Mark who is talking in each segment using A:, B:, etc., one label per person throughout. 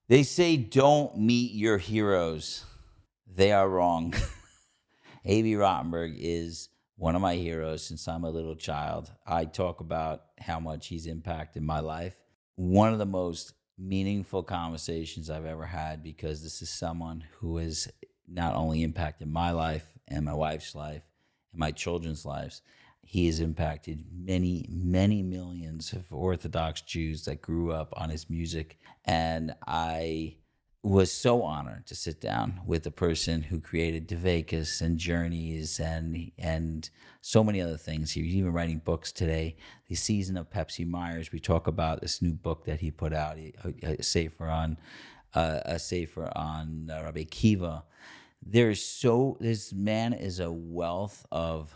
A: They say don't meet your heroes. They are wrong. Abie Rotenberg is one of my heroes since I'm a little child. I talk about how much he's impacted my life. One of the most meaningful conversations I've ever had, because this is someone who has not only impacted my life and my wife's life and my children's lives. He has impacted many, many millions of Orthodox Jews that grew up on his music. And I was so honored to sit down with the person who created Dveikus and Journeys and so many other things. He's even writing books today. The Season of Pepsi Myers, we talk about this new book that he put out, a sefer on Rabbi Akiva. This man is a wealth of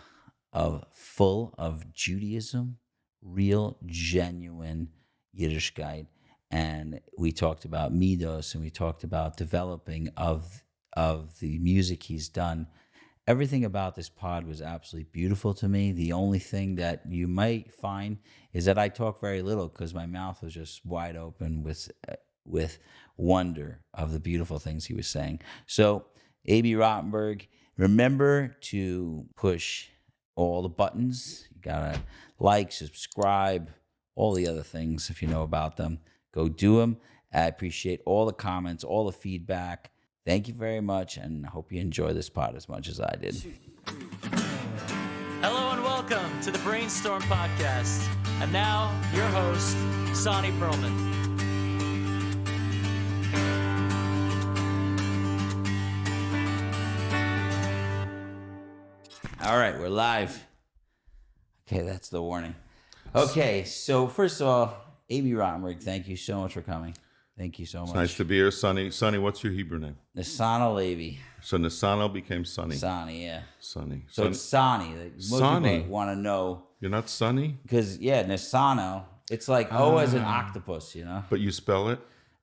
A: full of Judaism, real, genuine Yiddishkeit. And we talked about Midos, and we talked about developing of the music he's done. Everything about this pod was absolutely beautiful to me. The only thing that you might find is that I talk very little because my mouth was just wide open with wonder of the beautiful things he was saying. So, Abie Rotenberg, remember to push all the buttons. You gotta like, subscribe, all the other things if you know about them. Go do them. I appreciate all the comments, all the feedback. Thank you very much, and I hope you enjoy this pod as much as I did.
B: Hello and welcome to the Brainstorm Podcast. And now, your host, Sonny Perlman.
A: All right, we're live. Okay, that's the warning. Okay, so first of all, Abie Rotenberg, thank you so much for coming. Thank you so much.
C: It's nice to be here, Sonny. Sonny, what's your Hebrew name?
A: Nasano Levi.
C: So Nasano became Sonny.
A: Sonny, yeah.
C: Sonny.
A: So it's Sonny. Most people want to know.
C: You're not Sonny?
A: Because, yeah, Nasano, it's like O as an octopus, you know?
C: But you spell it?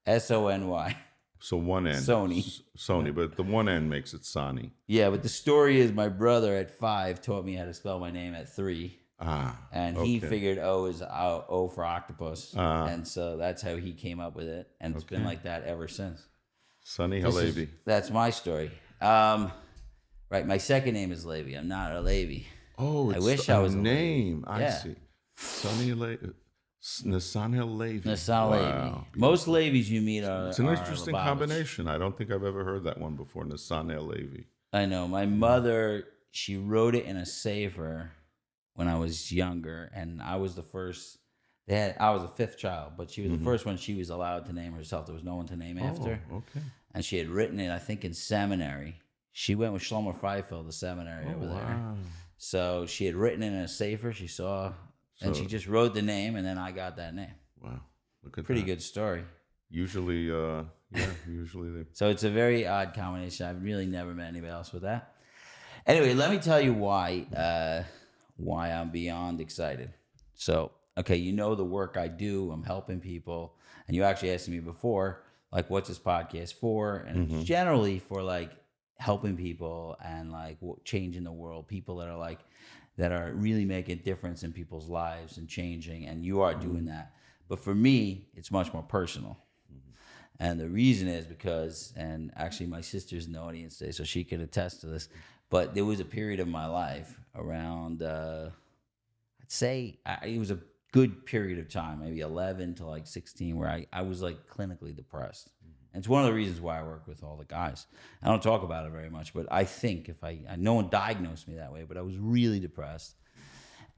A: S-O-N-Y.
C: So one N.
A: Sony.
C: Sony, but the one N makes it Sonny.
A: Yeah, but the story is my brother at 5 taught me how to spell my name at 3. And he figured O is O for octopus. And so that's how he came up with it. And it's been like that ever since.
C: Sonny Halevi.
A: That's my story. Right, my second name is Levi. I'm not a Levi.
C: Oh, it's
A: I wish I was a
C: name.
A: Levi.
C: I see. Sonny Halevi. Nasano Levi.
A: Nasano Levi. Most Levis you meet are
C: It's an interesting
A: Lubavitch.
C: combination. I don't think I've ever heard that one before. Nasano Levi.
A: I know. My mother, she wrote it in a sefer when I was younger, and I was the first. I was the fifth child, but she was the first one she was allowed to name herself. There was no one to name after.
C: Okay.
A: And she had written it, I think, in seminary. She went with Shlomo Carlebach, the seminary over there. So she had written it in a sefer. She saw, and she just wrote the name, and then I got that name.
C: Wow. Look at
A: Pretty
C: that.
A: good story.
C: Usually, usually they.
A: So it's a very odd combination. I've really never met anybody else with that. Anyway, let me tell you why I'm beyond excited. So, okay, you know the work I do. I'm helping people. And you actually asked me before, like, what's this podcast for? And it's generally for, like, helping people and, like, changing the world. People that are really making a difference in people's lives and changing. And you are doing that. But for me, it's much more personal. And the reason is because, and actually my sister's in the audience today, so she could attest to this, but there was a period of my life around, I'd say it was a good period of time, maybe 11 to like 16, where I was like clinically depressed. And it's one of the reasons why I work with all the guys. I don't talk about it very much, but I think no one diagnosed me that way, but I was really depressed.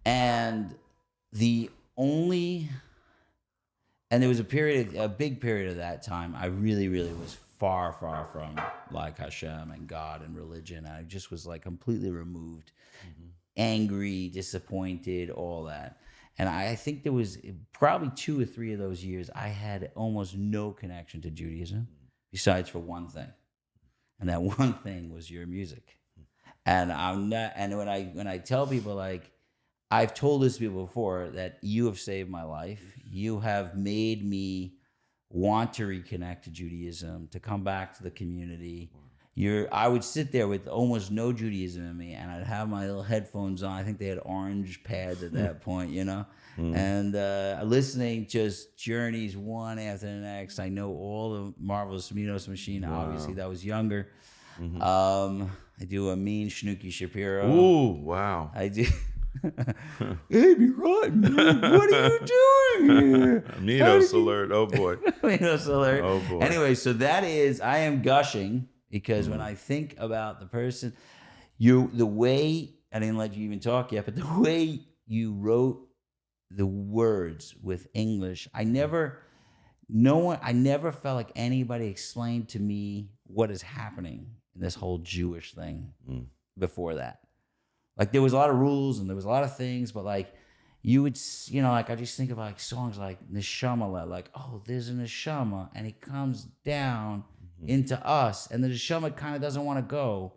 A: And there was a big period of that time, I really, really was far, far from like Hashem and God and religion. I just was like completely removed, angry, disappointed, all that. And I think there was probably 2 or 3 of those years I had almost no connection to Judaism, besides for one thing. And that one thing was your music. And when I tell people, like, I've told this to people before, that you have saved my life. You have made me want to reconnect to Judaism, to come back to the community. I would sit there with almost no Judaism in me, and I'd have my little headphones on. I think they had orange pads at that point, and listening just journeys one after the next. I know all the marvelous Midos Machine.
C: Wow.
A: Obviously, that was younger. I do a mean Schnooky Shapiro.
C: Ooh, wow.
A: I do. Abie Rotenberg, what are you doing here?
C: Midos alert. Oh boy.
A: Midos alert.
C: Oh boy.
A: Anyway, so I am gushing because when I think about the person, the way, I didn't let you even talk yet, but the way you wrote the words with English, I never felt like anybody explained to me what is happening in this whole Jewish thing before that. Like there was a lot of rules and there was a lot of things, but like you would, like I just think of like songs like Neshama, like, oh, there's a Neshama and he comes down into us and the Neshama kind of doesn't want to go.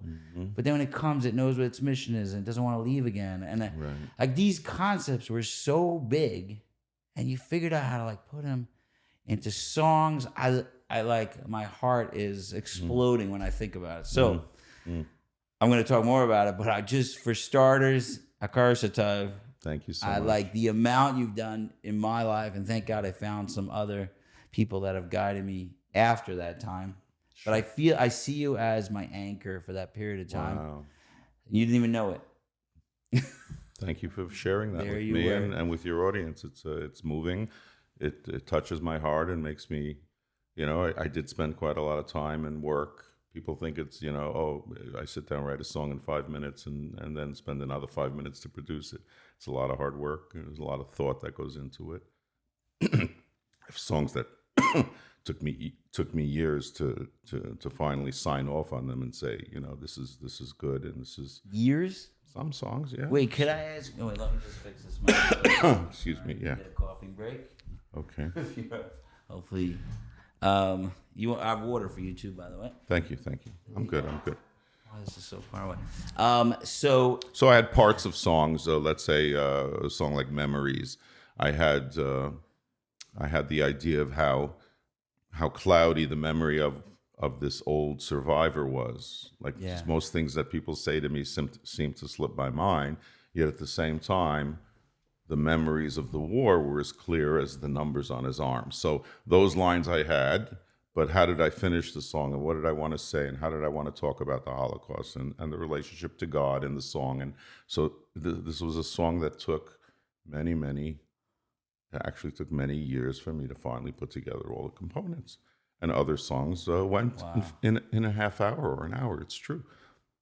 A: But then when it comes, it knows what its mission is and it doesn't want to leave again. And like these concepts were so big and you figured out how to like put them into songs. I like, my heart is exploding when I think about it. So I'm going to talk more about it, but I just, for starters, Akar Satov.
C: Thank you so
A: I
C: much.
A: like the amount you've done in my life, and thank God I found some other people that have guided me after that time. But I see you as my anchor for that period of time.
C: Wow.
A: You didn't even know it.
C: Thank you for sharing that
A: There
C: with
A: you
C: me
A: were.
C: and with your audience. It's moving. It touches my heart and makes me, I did spend quite a lot of time and work. People think it's, I sit down, write a song in 5 minutes and then spend another 5 minutes to produce it. It's a lot of hard work. There's a lot of thought that goes into it. I have songs that took me years to finally sign off on them and say, this is good and this is
A: Years?
C: some songs, yeah.
A: Wait, could I ask? Oh, wait, let me just fix this mic.
C: Excuse me, yeah.
A: Get a coughing break.
C: Okay.
A: Hopefully. I have water for you too, by the way.
C: Thank you. I'm good.
A: Oh, this is so far away. So
C: I had parts of songs. Let's say a song like "Memories." I had the idea of how cloudy the memory of this old survivor was. Like most things that people say to me seem to slip my mind. Yet at the same time, the memories of the war were as clear as the numbers on his arm. So those lines I had. But how did I finish the song, and what did I want to say, and how did I want to talk about the Holocaust and the relationship to God in the song? And so this was a song that took many years for me to finally put together all the components. And other songs went in a half hour or an hour. It's true.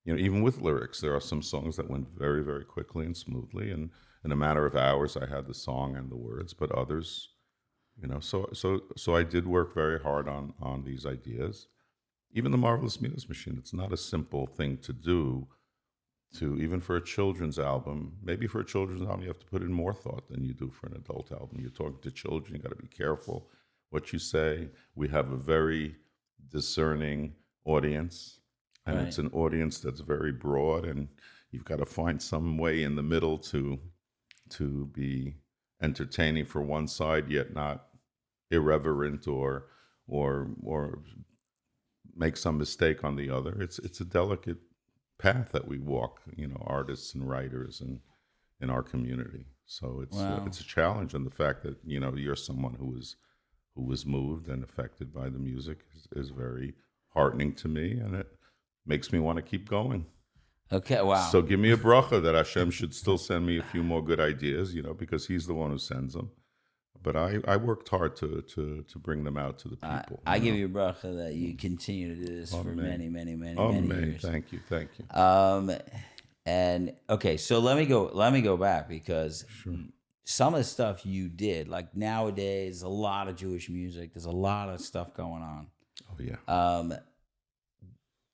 C: Even with lyrics, there are some songs that went very, very quickly and smoothly. And in a matter of hours, I had the song and the words, but others... So I did work very hard on these ideas. Even the Marvelous Midos Machine, it's not a simple thing to do, even for a children's album. Maybe for a children's album, you have to put in more thought than you do for an adult album. You're talking to children, you got to be careful what you say. We have a very discerning audience, and it's an audience that's very broad, and you've got to find some way in the middle to be entertaining for one side, yet not irreverent or make some mistake on the other. It's a delicate path that we walk, artists and writers and in our community. So it's a challenge, and the fact that you're someone who was moved and affected by the music is very heartening to me, and it makes me want to keep going.
A: Okay, wow.
C: So give me a bracha that Hashem should still send me a few more good ideas, because He's the one who sends them. But I worked hard to bring them out to the people.
A: I give you a bracha that you continue to do this for many years.
C: Thank you.
A: And okay, so let me go back, because some of the stuff you did, like nowadays, a lot of Jewish music. There's a lot of stuff going on.
C: Oh yeah.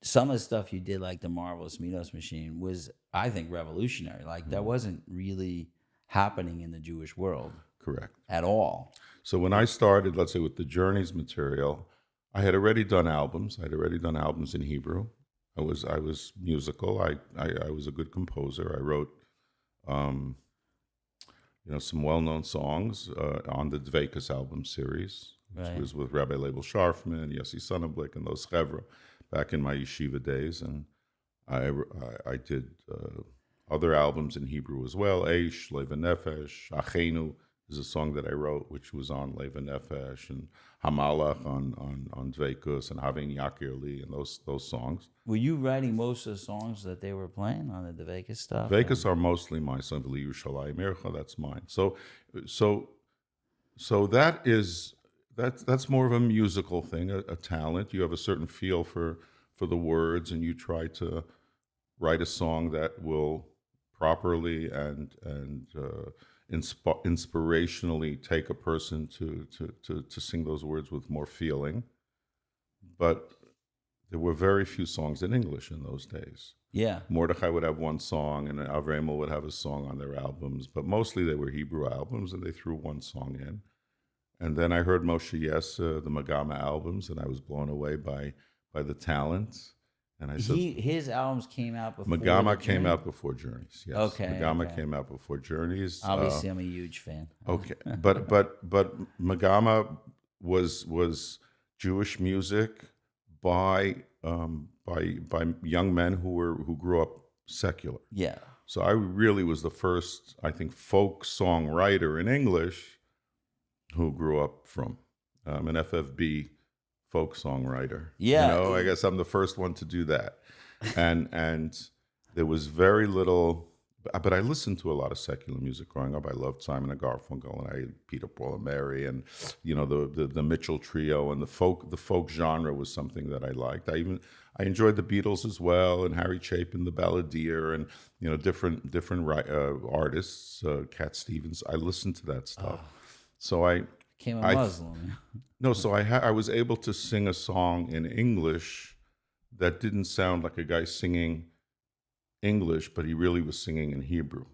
A: Some of the stuff you did, like the Marvelous Midos Machine, was, I think, revolutionary. Like that wasn't really happening in the Jewish world.
C: Correct.
A: At all.
C: So when I started, let's say with the Journeys material, I had already done albums. I'd already done albums in Hebrew. I was musical. I was a good composer. I wrote, some well-known songs on the Dveikus album series, which was with Rabbi Label Sharfman, Yossi Sonnenblick, and those chevra. back in my yeshiva days, and I did other albums in Hebrew as well. Aish, Leva Nefesh, Achenu is a song that I wrote, which was on Leva Nefesh, and Hamalach on Dveikus, and Havin Yakir Li, and those songs.
A: Were you writing most of the songs that they were playing on the Dveikus stuff?
C: Dveikus are mostly my song. V'li Yerushalayim Ercha, that's mine. So that's more of a musical thing, a talent. You have a certain feel for the words, and you try to write a song that will properly and inspirationally take a person to sing those words with more feeling. But there were very few songs in English in those days.
A: Yeah.
C: Mordechai would have one song, and Avremel would have a song on their albums, but mostly they were Hebrew albums, and they threw one song in. And then I heard Moshe Yes, the Magama albums, and I was blown away by the talent. And I said,
A: his albums came out before
C: Magama came out before Journeys. Yes,
A: okay.
C: Magama came out before Journeys.
A: Obviously, I'm a huge fan.
C: Okay, but Magama was Jewish music by young men who grew up secular.
A: Yeah.
C: So I really was the first, I think, folk songwriter in English who grew up from an FFB folk songwriter.
A: Yeah.
C: I guess I'm the first one to do that. And there was very little, but I listened to a lot of secular music growing up. I loved Simon and Garfunkel, and Peter, Paul and Mary, and the Mitchell Trio, and the folk genre was something that I liked. I enjoyed the Beatles as well, and Harry Chapin, the Balladeer, and different artists, Cat Stevens. I listened to that stuff. So I
A: became a Muslim.
C: No, so I was able to sing a song in English that didn't sound like a guy singing English, but he really was singing in Hebrew.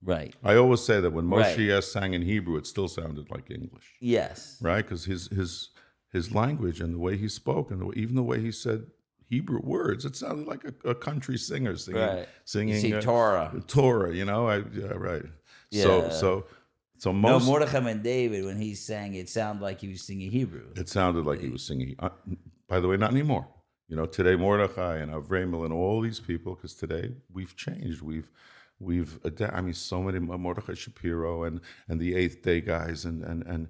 A: Right.
C: I always say that when Moshe Yes sang in Hebrew, it still sounded like English.
A: Yes.
C: Right? Because his language and the way he spoke, and even the way he said Hebrew words, it sounded like a country singer singing.
A: Right.
C: Singing
A: you see Torah.
C: Torah, right.
A: Yeah.
C: So most
A: Mordechai and David, when he sang, it sounded like he was singing Hebrew.
C: It sounded like he was singing. By the way, not anymore. Today Mordechai and Avremel and all these people, because today we've changed. We've adapted. I mean, so many Mordechai Shapiro and the Eighth Day guys, and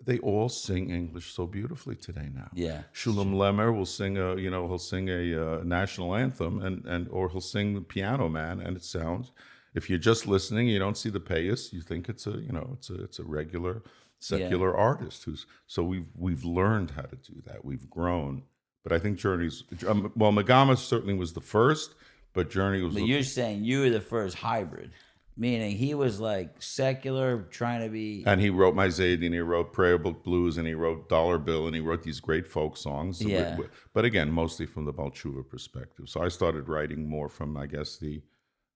C: they all sing English so beautifully today now.
A: Yeah.
C: Shulam Lemer will sing he'll sing a national anthem, or he'll sing the Piano Man, and it sounds. If you're just listening, you don't see the payas. You think it's a regular secular artist so we've learned how to do that. We've grown, but I think Journey's Magama certainly was the first, but Journey was.
A: But you're saying you were the first hybrid, meaning he was like secular, trying to be.
C: And he wrote My Zaydin, he wrote Prayer Book Blues, and he wrote Dollar Bill, and he wrote these great folk songs.
A: Yeah.
C: But again, mostly from the Bal Teshuva perspective. So I started writing more from, I guess,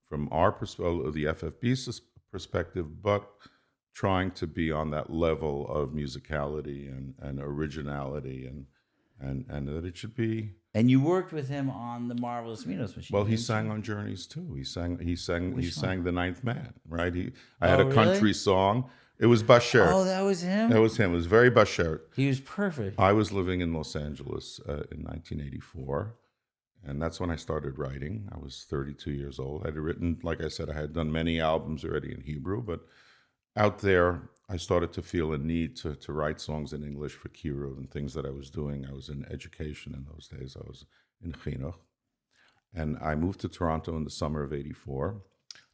C: from our perspective, the FFB perspective, but trying to be on that level of musicality and originality, and that it should be. And
A: you worked with him on the marvelous Midos Machine.
C: Well, he sang on Journeys too. He sang The Ninth Man, right? I
A: had
C: a country song. It was Basher.
A: Oh, that was him?
C: That was him. It was very Basher.
A: He was perfect.
C: I was living in Los Angeles in 1984. And that's when I started writing. I was 32 years old. I'd written, like I said, I had done many albums already in Hebrew, but out there, I started to feel a need to write songs in English for Kiruv and things that I was doing. I was in education in those days. I was in Chinuch. And I moved to Toronto in the summer of 84.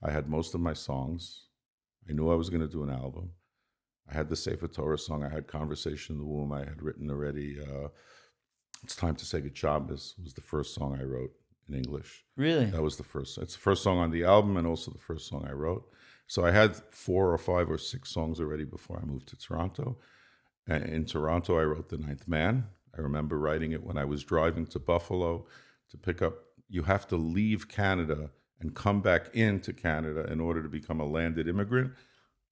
C: I had most of my songs. I knew I was going to do an album. I had the Sefer Torah song. I had Conversation in the Womb. I had written already... It's Time to Say Good Shabbos was the first song I wrote in English.
A: Really?
C: That was the first. It's the first song on the album, and also the first song I wrote. So I had 4 or 5 or 6 songs already before I moved to Toronto. And in Toronto, I wrote The Ninth Man. I remember writing it when I was driving to Buffalo to pick up. You have to leave Canada and come back into Canada in order to become a landed immigrant.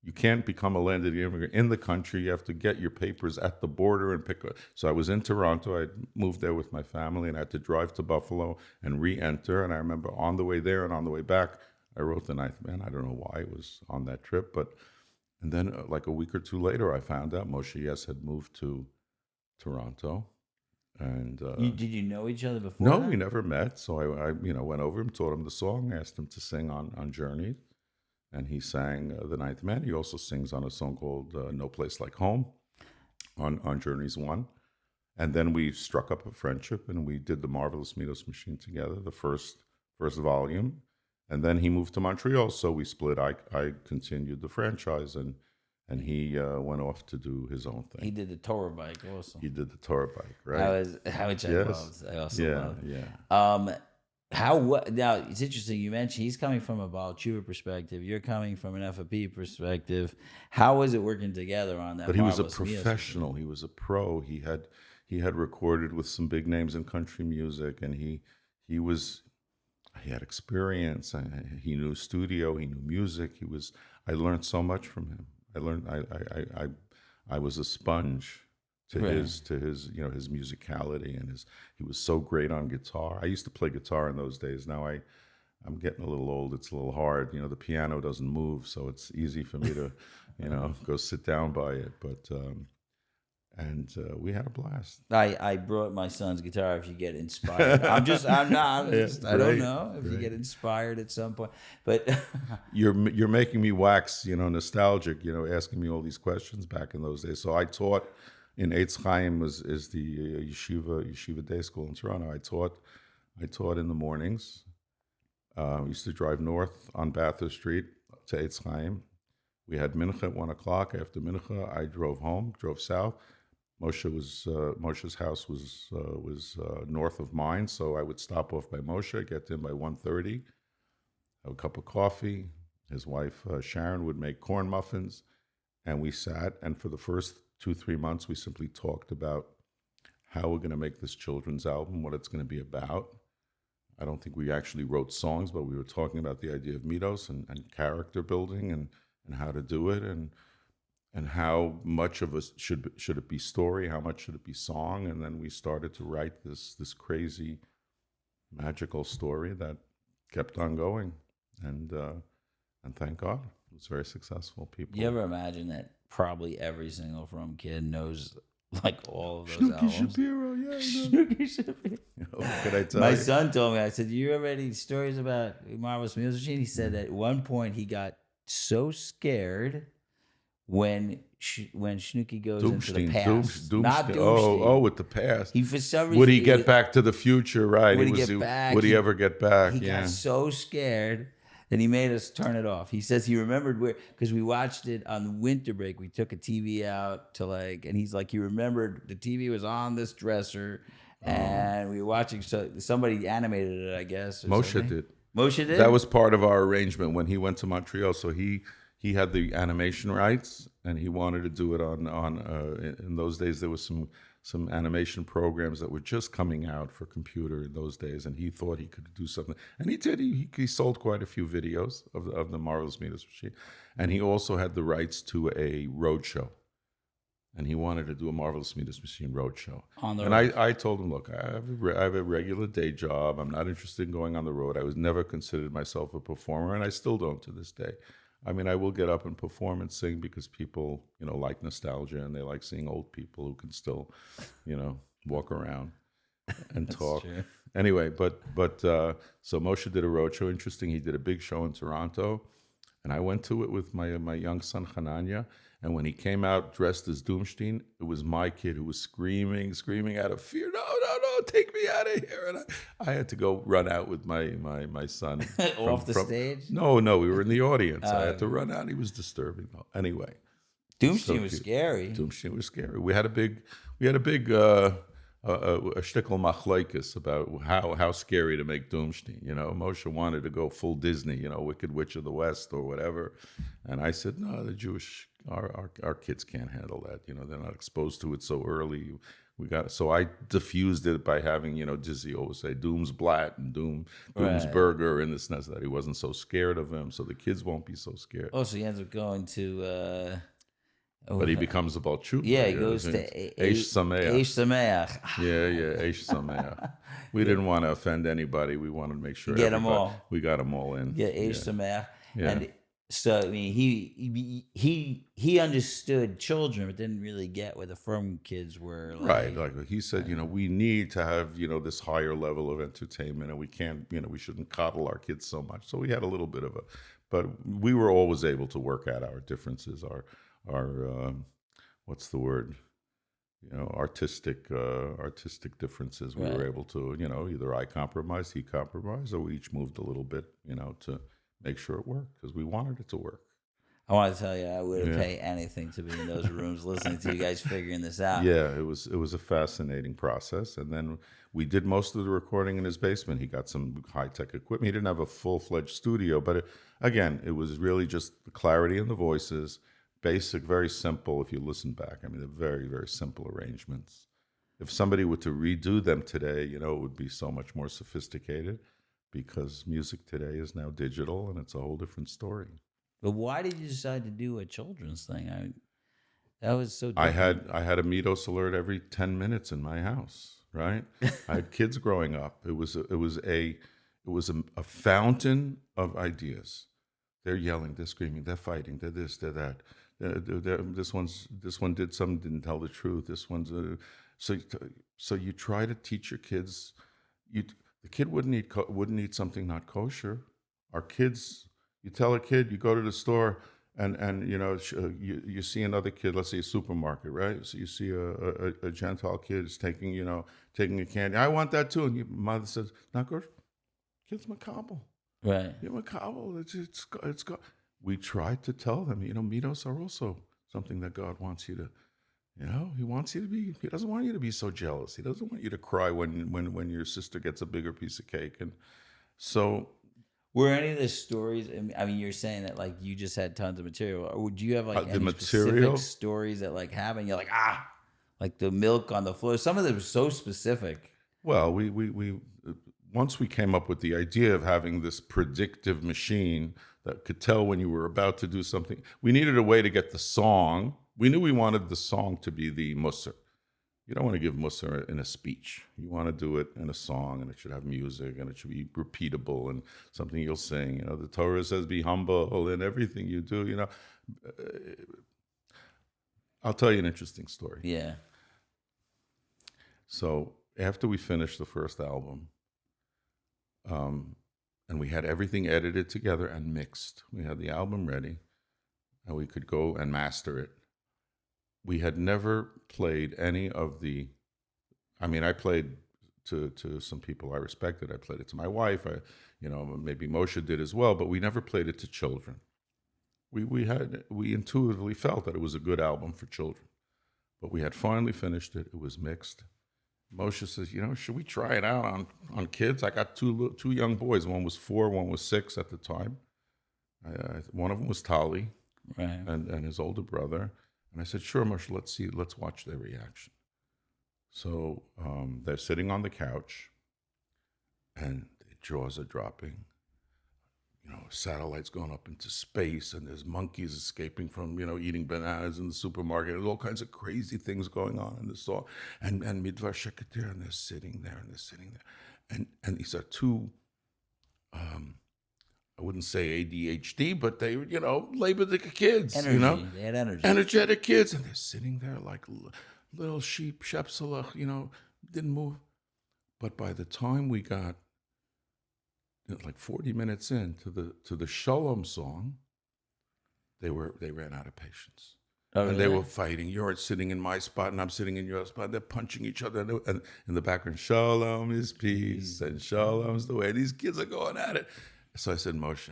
C: You can't become a landed immigrant in the country. You have to get your papers at the border and pick up. So I was in Toronto. I moved there with my family, and I had to drive to Buffalo and re-enter. And I remember on the way there and on the way back, I wrote The Ninth Man. I don't know why it was on that trip, and then like a week or two later, I found out Moshe Yes had moved to Toronto, And
A: Did you know each other before?
C: no,
A: that?
C: we never met. So I went over him, taught him the song, asked him to sing on Journey, and he sang The Ninth Man. He also sings on a song called No Place Like Home on Journeys 1. And then we struck up a friendship, and we did the Marvelous Midos Machine together, the first volume. And then he moved to Montreal, so we split. I continued the franchise, and he went off to do his own thing.
A: He did the Torah bike also.
C: He did the Torah bike, right?
A: Which I
C: Yes.
A: loved. I also loved.
C: Yeah.
A: Now it's interesting. You mentioned he's coming from a Bal Teshuva perspective. You're coming from an FAP perspective. How was it working together on that?
C: But he was a
A: Marvelous Midos?
C: professional. He was a pro. He had recorded with some big names in country music, and he had experience. He knew studio. He knew music. I learned so much from him. I was a sponge to his his musicality, and he was so great on guitar. I used to play guitar in those days. Now I'm getting a little old. It's a little hard. The piano doesn't move, so it's easy for me to go sit down by it. But we had a blast.
A: I brought my son's guitar. If you get inspired, I don't know if you get inspired at some point. But
C: you're making me wax, nostalgic. Asking me all these questions back in those days. So I taught in Eitz Chaim is the yeshiva day school in Toronto. I taught in the mornings. Used to drive north on Bathurst Street to Eitz Chaim. We had mincha at 1:00. After mincha, I drove south. Moshe's house was north of mine, so I would stop off by Moshe, get in by 1:30, have a cup of coffee. His wife Sharon would make corn muffins, and we sat. And for the first 2-3 months, we simply talked about how we're going to make this children's album, what it's going to be about. I don't think we actually wrote songs, but we were talking about the idea of midos and character building and how to do it, and how much of us should it be story, how much should it be song, and then we started to write this crazy magical story that kept on going, and thank God it was very successsul. People.
A: You ever imagine that probably every single From kid knows like all of those
C: Schnooky
A: albums?
C: Shapiro, yeah.
A: Schnooky Shapiro.
C: What could I tell
A: My
C: you?
A: son told me, I said, you ever read any stories about Marvelous Midos Machine? He said at one point he got so scared when Schnooky goes into the past. Not Doomstein.
C: Oh, with the past.
A: He for some reason
C: Would he get back to the future? Right.
A: Would he get back?
C: Would he ever get back?
A: He got so scared that he made us turn it off. He says he remembered because we watched it on winter break. We took a TV out to and he's like, he remembered the TV was on this dresser and we were watching. So somebody animated it, I guess.
C: Moshe did.
A: Moshe did?
C: That was part of our arrangement when he went to Montreal. So he had the animation rights, and he wanted to do it on in those days there was some animation programs that were just coming out for computer in those days, and he thought he could do something, and he did. He sold quite a few videos of the Marvelous Midos Machine, and he also had the rights to a road show, and he wanted to do a Marvelous Midos Machine road show. I told him, look, I have a regular day job. I'm not interested in going on the road. I was never considered myself a performer, and I still don't to this day. I mean, I will get up and perform and sing because people, like nostalgia, and they like seeing old people who can still, walk around and talk.
A: True.
C: Anyway, but so Moshe did a roadshow. Interesting, he did a big show in Toronto, and I went to it with my young son Hananya. And when he came out dressed as Doomstein, it was my kid who was screaming out of fear. No, take me out of here! And I had to go run out with my son
A: off the stage.
C: No, we were in the audience. I had to run out. He was disturbing. Anyway,
A: Doomstein was scary.
C: Doomstein was scary. We had a big a shtickle machlokes about how scary to make Doomstein. Moshe wanted to go full Disney, Wicked Witch of the West or whatever, and I said no, the Jewish our kids can't handle that. They're not exposed to it so early. So I diffused it by having Dizzy always say Doomsblatt and Doomsburger and this and that he wasn't so scared of him, so the kids won't be so scared.
A: Oh, so he ends up going to.
C: But he becomes a Bal Teshuva.
A: Yeah, he goes to
C: Aish Sameach.
A: Yeah,
C: Aish Sameach. We didn't want to offend anybody. We wanted to make sure
A: them all.
C: We got them all in.
A: Yeah, Aish Sameach.
C: Yeah.
A: And So I mean, he understood children, but didn't really get where the firm kids were.
C: Right. Like he said, we need to have, this higher level of entertainment, and we can't, we shouldn't coddle our kids so much. So we had a little bit of but we were always able to work out our differences, our what's the word? Artistic differences. We were able to, either I compromised, he compromised, or we each moved a little bit, to make sure it worked, because we wanted it to work.
A: I want to tell you, I would pay anything to be in those rooms listening to you guys figuring this out.
C: Yeah, it was a fascinating process. And then we did most of the recording in his basement. He got some high-tech equipment. He didn't have a full-fledged studio, but it was really just the clarity in the voices, basic, very simple. If you listen back, I mean, they're very, very simple arrangements. If somebody were to redo them today, it would be so much more sophisticated, because music today is now digital, and it's a whole different story.
A: But why did you decide to do a children's thing? That was so different.
C: I had a Midos alert every 10 minutes in my house, right? I had kids growing up. It was a fountain of ideas. They're yelling, they're screaming, they're fighting, they're this, they're that. This one did something, didn't tell the truth. This one's so you try to teach your kids. The kid wouldn't eat something not kosher. Our kids, you tell a kid, you go to the store and you see another kid, let's say a supermarket, right? So you see a Gentile kid is taking a candy. I want that too, and your mother says, not kosher. Kid's makabel.
A: Right.
C: You're makabel. It's God. We tried to tell them, Midos are also something that God wants you to. He doesn't want you to be so jealous. He doesn't want you to cry when your sister gets a bigger piece of cake. And so,
A: were any of the stories, I mean, you're saying that like you just had tons of material, or would you have like any specific stories that like happen? You're like the milk on the floor. Some of them were so specific.
C: Well, we once we came up with the idea of having this predictive machine that could tell when you were about to do something, we needed a way to get the song. We knew we wanted the song to be the Musar. You don't want to give Musar in a speech. You want to do it in a song, and it should have music, and it should be repeatable, and something you'll sing. The Torah says be humble in everything you do. I'll tell you an interesting story.
A: Yeah.
C: So after we finished the first album, and we had everything edited together and mixed. We had the album ready, and we could go and master it. We had never played any of the, I played to some people I respected. I played it to my wife. Maybe Moshe did as well, but we never played it to children. We intuitively felt that it was a good album for children, but we had finally finished it. It was mixed. Moshe says, should we try it out on kids? I got two young boys. One was 4, one was 6 at the time. One of them was Tali,
A: right,
C: and his older brother. And I said, sure, Moshe, let's watch their reaction. So they're sitting on the couch, and their jaws are dropping. Satellites going up into space, and there's monkeys escaping from, eating bananas in the supermarket. There's all kinds of crazy things going on in the song. And Midvar Shekatir, and they're sitting there. And these are two, I wouldn't say ADHD, but they, Leibniz kids,
A: energy. They had energy.
C: Energetic kids. And they're sitting there like little sheep, shepselach, didn't move. But by the time we got like 40 minutes in to the Shalom song, they ran out of patience.
A: Oh,
C: and
A: really?
C: They were fighting. You're sitting in my spot, and I'm sitting in your spot. They're punching each other. And in the background, Shalom is peace, and Shalom's the way. These kids are going at it. So I said, Moshe,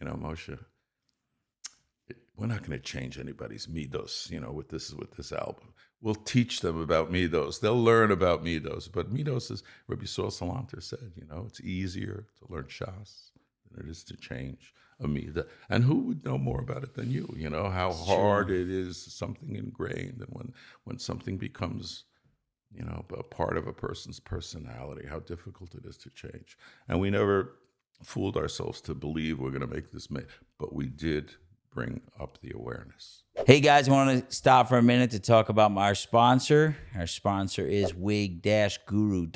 C: Moshe, we're not going to change anybody's Midos, with this album. We'll teach them about Midos. They'll learn about Midos. But Midos, as Rabbi Saul Salanter said, it's easier to learn Shas than it is to change a Midah. And who would know more about it than you? How hard it is, something ingrained. And when something becomes, a part of a person's personality, how difficult it is to change. And we never fooled ourselves to believe we're going to make this, but we did bring up the awareness.
A: Hey guys, I want to stop for a minute to talk about our sponsor. Our sponsor is wig-guru.com.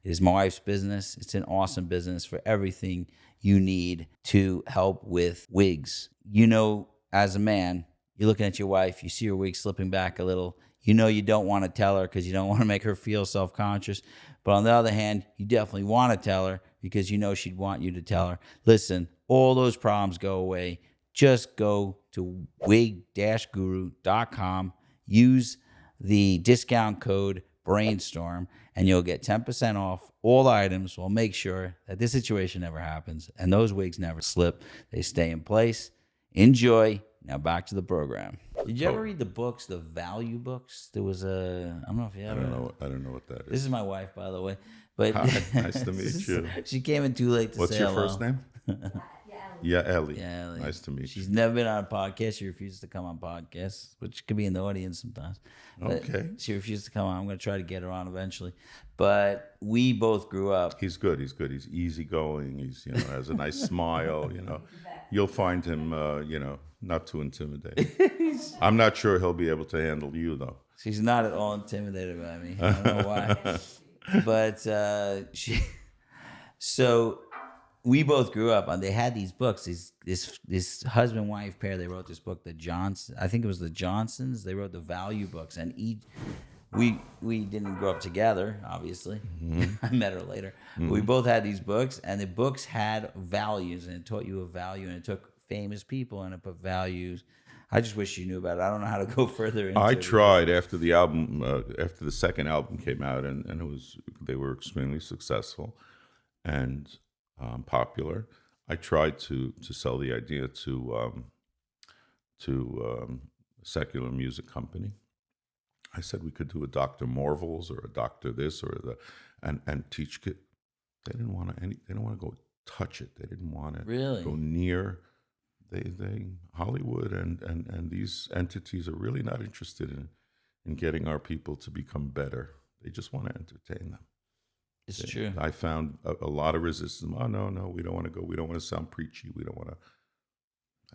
A: It is my wife's business. It's an awesome business for everything you need to help with wigs. As a man, you're looking at your wife, you see her wig slipping back a little. You don't want to tell her because you don't want to make her feel self-conscious. But on the other hand, you definitely want to tell her because she'd want you to tell her. Listen, all those problems go away. Just go to wig-guru.com, use the discount code BRAINSTORM, and you'll get 10% off all items. We'll make sure that this situation never happens and those wigs never slip. They stay in place. Enjoy. Now back to the program. Did you ever read the books, the value books? There was I don't know if you ever.
C: I don't know what that is.
A: This is my wife, by the way. But
C: Hi, nice to meet you.
A: She came in too late to
C: What's
A: say
C: your
A: hello.
C: first name? Yeah, Ellie.
A: Yeah, Ellie.
C: Nice to meet you.
A: She's never been on a podcast. She refuses to come on podcasts, which could be in the audience sometimes. But
C: Okay.
A: she refused to come on. I'm going to try to get her on eventually. But we both grew up.
C: He's good. He's easygoing. He's has a nice smile. You'll find him not too intimidating. I'm not sure he'll be able to handle you though.
A: She's not at all intimidated by me. I don't know why. But so we both grew up and they had these books. This husband-wife pair, they wrote this book, I think it was the Johnsons. They wrote the value books, and we didn't grow up together, obviously. Mm-hmm. I met her later. Mm-hmm. We both had these books, and the books had values, and it taught you a value, and it took famous people and it put values. I just wish you knew about it. I don't know how to go further into it.
C: I tried after the album, after the second album came out, and they were extremely successful and popular. I tried to sell the idea to a secular music company. I said we could do a Dr. Marvels or a Dr. this or and teach kids. They didn't want to go touch it. They didn't want to
A: really
C: go near. They Hollywood and these entities are really not interested in getting our people to become better. They just want to entertain them.
A: It's true.
C: I found a lot of resistance. Oh, no, we don't want to go. We don't want to sound preachy. We don't want to.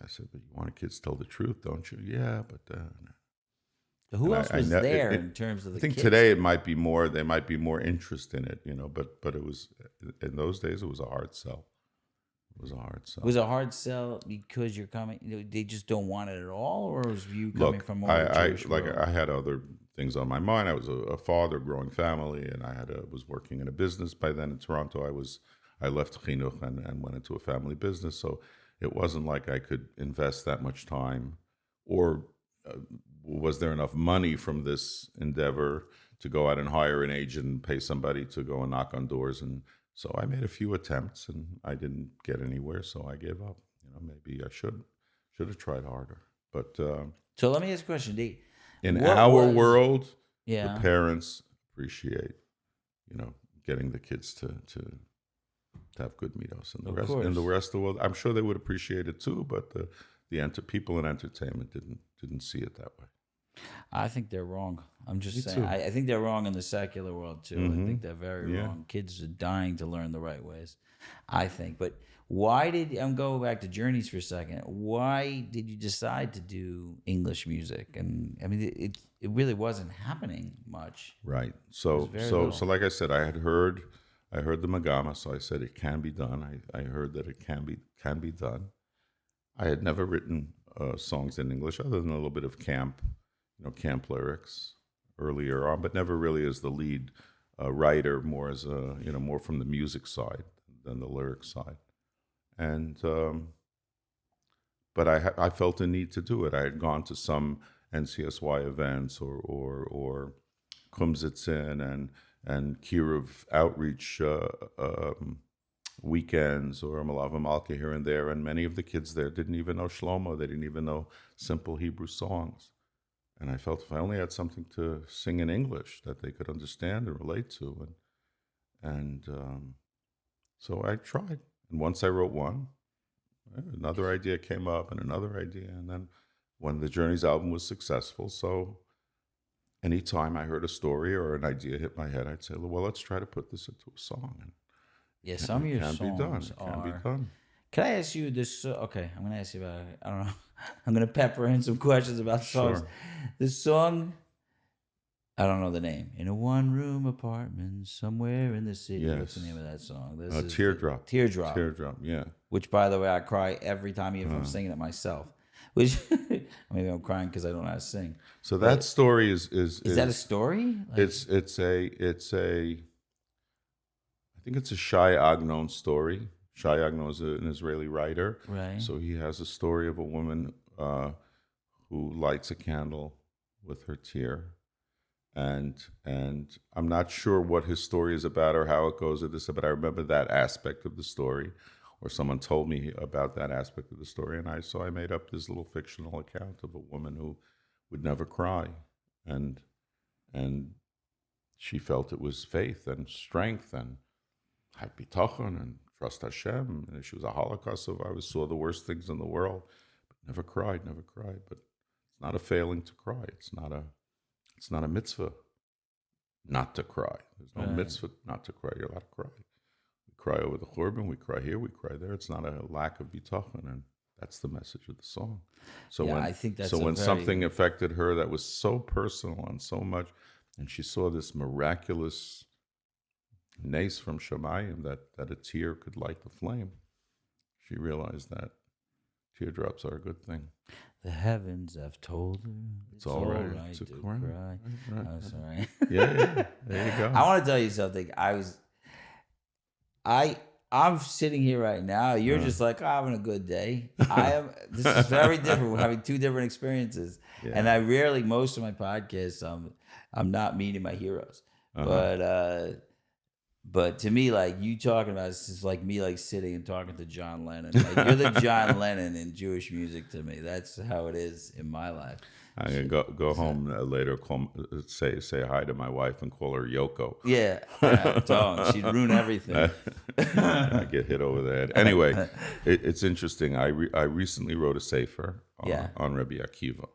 C: I said, but you want kids to tell the truth, don't you? Yeah, but
A: so who else was there in terms of the kids?
C: I think today it might be more. There might be more interest in it, But it was in those days. It was a hard sell. It was a hard sell.
A: Was it a hard sell because you're coming? They just don't want it at all, or was you coming from more Jewish world?
C: I had other things on my mind. I was a father, growing family, and I was working in a business by then in Toronto. I left chinuch and went into a family business, so it wasn't like I could invest that much time, or was there enough money from this endeavor to go out and hire an agent and pay somebody to go and knock on doors. And so I made a few attempts and I didn't get anywhere, so I gave up. Maybe I should have tried harder. But
A: so let me ask a question.
C: In our world,
A: the
C: parents appreciate, getting the kids to have good midos, and the rest of the world, I'm sure they would appreciate it too. But the people in entertainment didn't see it that way.
A: I think they're wrong. I'm just saying. I think they're wrong in the secular world too. Mm-hmm. I think they're very wrong. Kids are dying to learn the right ways, I think. But why did I'm go back to Journeys for a second? Why did you decide to do English music? And I mean, it really wasn't happening much.
C: Right. So like I said, I heard the Magama, so I said it can be done. I heard that it can be done. I had never written songs in English other than a little bit of camp lyrics earlier on, but never really as the lead writer, more as more from the music side than the lyric side. And but I felt a need to do it. I had gone to some NCSY events or Kumsitzen and Kiruv outreach weekends or Malava Malka here and there, and many of the kids there didn't even know Shlomo. They didn't even know simple Hebrew songs. And I felt if I only had something to sing in English that they could understand and relate to, and so I tried. And once I wrote one, another idea came up, and another idea, and then when the Journeys album was successful, so anytime I heard a story or an idea hit my head, I'd say, well, let's try to put this into a song. And
A: yeah, some of your songs
C: can be done.
A: Can I ask you this? Okay, I'm going to ask you about, I don't know, I'm going to pepper in some questions about songs.
C: Sure.
A: The song I don't know the name. In a one-room apartment somewhere in the city.
C: Yes.
A: What's the name of that song? This is
C: Teardrop.
A: Teardrop.
C: Teardrop, yeah.
A: Which, by the way, I cry every time, even if I'm singing it myself. Which maybe I'm crying because I don't know how to sing.
C: So that story is
A: that a story? Like,
C: it's a I think it's a Shai Agnon story. Shai Agnon is an Israeli writer.
A: right.
C: So he has a story of a woman who lights a candle with her tear. And I'm not sure what his story is about or how it goes with this, but I remember that aspect of the story, or someone told me about that aspect of the story, and I made up this little fictional account of a woman who would never cry, and she felt it was faith and strength and had bitachon and trust Hashem. And she was a Holocaust survivor, saw the worst things in the world, but never cried. But it's not a failing to cry. It's not a mitzvah not to cry. There's no mitzvah not to cry. You're allowed to cry. We cry over the Churban. We cry here. We cry there. It's not a lack of bitachon, and that's the message of the song. So
A: I think that's
C: when something affected her that was so personal and so much, and she saw this miraculous nace from Shemayim that a tear could light the flame, she realized that teardrops are a good thing.
A: The heavens have told her
C: It's all right to cry. Right.
A: Oh, sorry.
C: Yeah, there you go.
A: I want to tell you something. I'm sitting here right now. You're just like, having a good day. I am. This is very different. We're having two different experiences. Yeah. And I rarely, most of my podcasts, I'm not meeting my heroes. But to me, like you talking about this is like me like sitting and talking to John Lennon. Like you're the John Lennon in Jewish music to me. That's how it is in my life.
C: I'm gonna go home later. Say hi to my wife and call her Yoko.
A: Yeah, don't. She'd ruin everything.
C: I get hit over the head. Anyway, it's interesting. I recently wrote a sefer on Rabbi Akiva.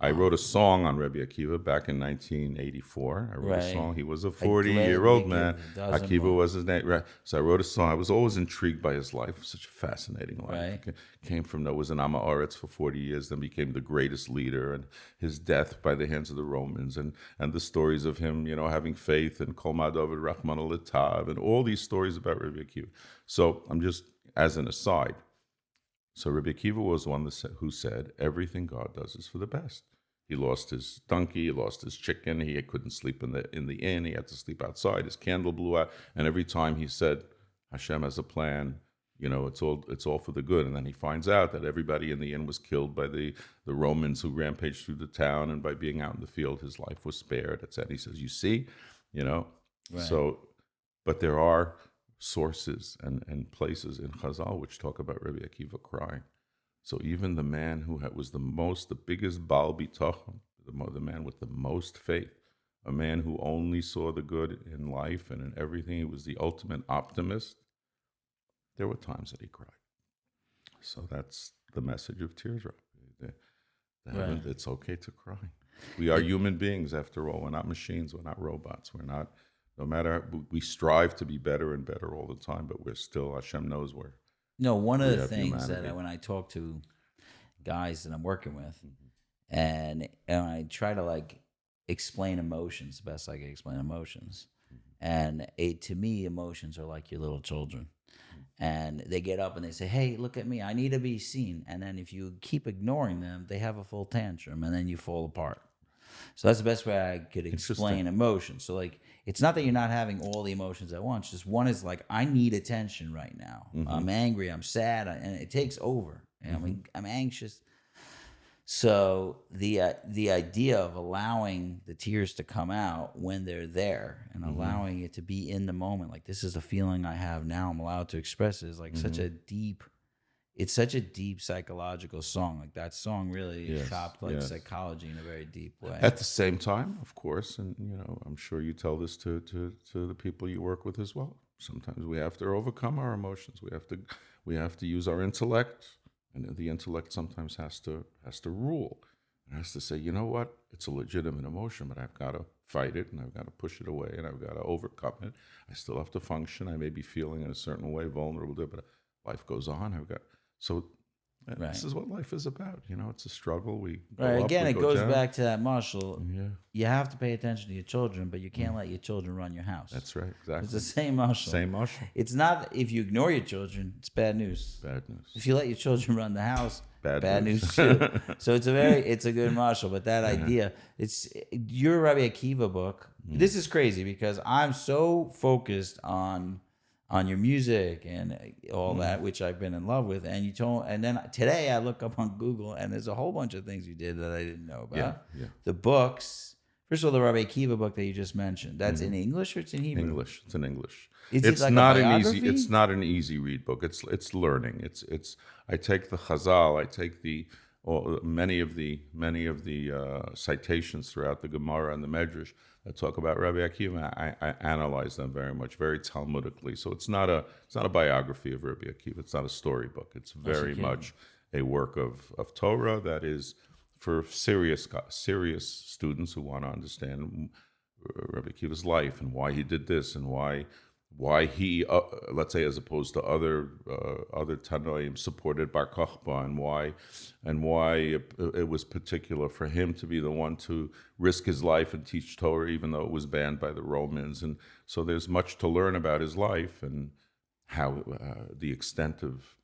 C: I wrote a song on Rabbi Akiva back in 1984. I wrote a song. He was a 40-year-old man. Akiva was his name. Right. So I wrote a song. I was always intrigued by his life. Such a fascinating life. Right. Came from, was an Am Haaretz for 40 years, then became the greatest leader, and his death by the hands of the Romans, and the stories of him, having faith, and Kol Ma David Rachman Litav, and all these stories about Rabbi Akiva. So I'm just, as an aside, so Rabbi Akiva was one who said, everything God does is for the best. He lost his donkey, he lost his chicken, he couldn't sleep in the inn, he had to sleep outside, his candle blew out, and every time he said, Hashem has a plan, it's all for the good. And then he finds out that everybody in the inn was killed by the Romans who rampaged through the town, and by being out in the field, his life was spared, etc. He says, you see, Right. So, but there are sources and places in Chazal which talk about Rabbi Akiva crying. So even the man who was the biggest Bal Bitachon, the man with the most faith, a man who only saw the good in life and in everything, he was the ultimate optimist, there were times that he cried. So that's the message of Teardrop. Right. It's okay to cry. We are human beings, after all. We're not machines. We're not robots. We're not, no matter, we strive to be better and better all the time, but we're still, Hashem knows we're.
A: No, one of the things that when I talk to guys that I'm working with, and I try to explain emotions the best I can explain emotions, and to me, emotions are like your little children, and they get up and they say, "Hey, look at me! I need to be seen." And then if you keep ignoring them, they have a full tantrum, and then you fall apart. So that's the best way I could explain emotions. So it's not that you're not having all the emotions at once. Just one is I need attention right now. I'm angry. I'm sad, and it takes over. And I'm anxious. So the idea of allowing the tears to come out when they're there, and allowing it to be in the moment, this is the feeling I have now, I'm allowed to express it, is such a deep. It's such a deep psychological song. That song really chopped psychology in a very deep way.
C: At the same time, of course, and I'm sure you tell this to the people you work with as well. Sometimes we have to overcome our emotions. We have to use our intellect, and the intellect sometimes has to rule. It has to say, you know what? It's a legitimate emotion, but I've got to fight it, and I've got to push it away, and I've got to overcome it. I still have to function. I may be feeling in a certain way, vulnerable, but life goes on. So And
A: Right.
C: this is what life is about. It's a struggle. We go
A: Right.
C: up,
A: Again,
C: we
A: it
C: go
A: goes
C: down.
A: back to that marshal.
C: Yeah,
A: You have to pay attention to your children, but you can't let your children run your house.
C: that's right. Exactly.
A: It's the same marshal.
C: Same marshal.
A: It's not if you ignore your children, it's bad news.
C: Bad news.
A: If you let your children run the house,
C: Bad
A: news
C: news.
A: too. So it's a good marshal. But that idea, it's your Rabbi Akiva book. This is crazy because I'm so focused on your music and all that, which I've been in love with. And then today I look up on Google and there's a whole bunch of things you did that I didn't know about.
C: Yeah.
A: The books. First of all, the Rabbi Akiva book that you just mentioned. That's in English or it's in Hebrew?
C: English. It's in English.
A: Is it
C: It's
A: like a
C: not an
A: biography?
C: easy. It's not an easy read book. It's learning. It's. I take the Chazal. I take many of the citations throughout the Gemara and the Medrash that talk about Rabbi Akiva. I analyze them very Talmudically. So it's not a biography of Rabbi Akiva. It's not a storybook. It's very much a work of Torah that is for serious students who want to understand Rabbi Akiva's life and why he did this and why he, let's say, as opposed to other Tanoim, supported Bar Kochba, and why it was particular for him to be the one to risk his life and teach Torah, even though it was banned by the Romans. And so there's much to learn about his life and how the extent of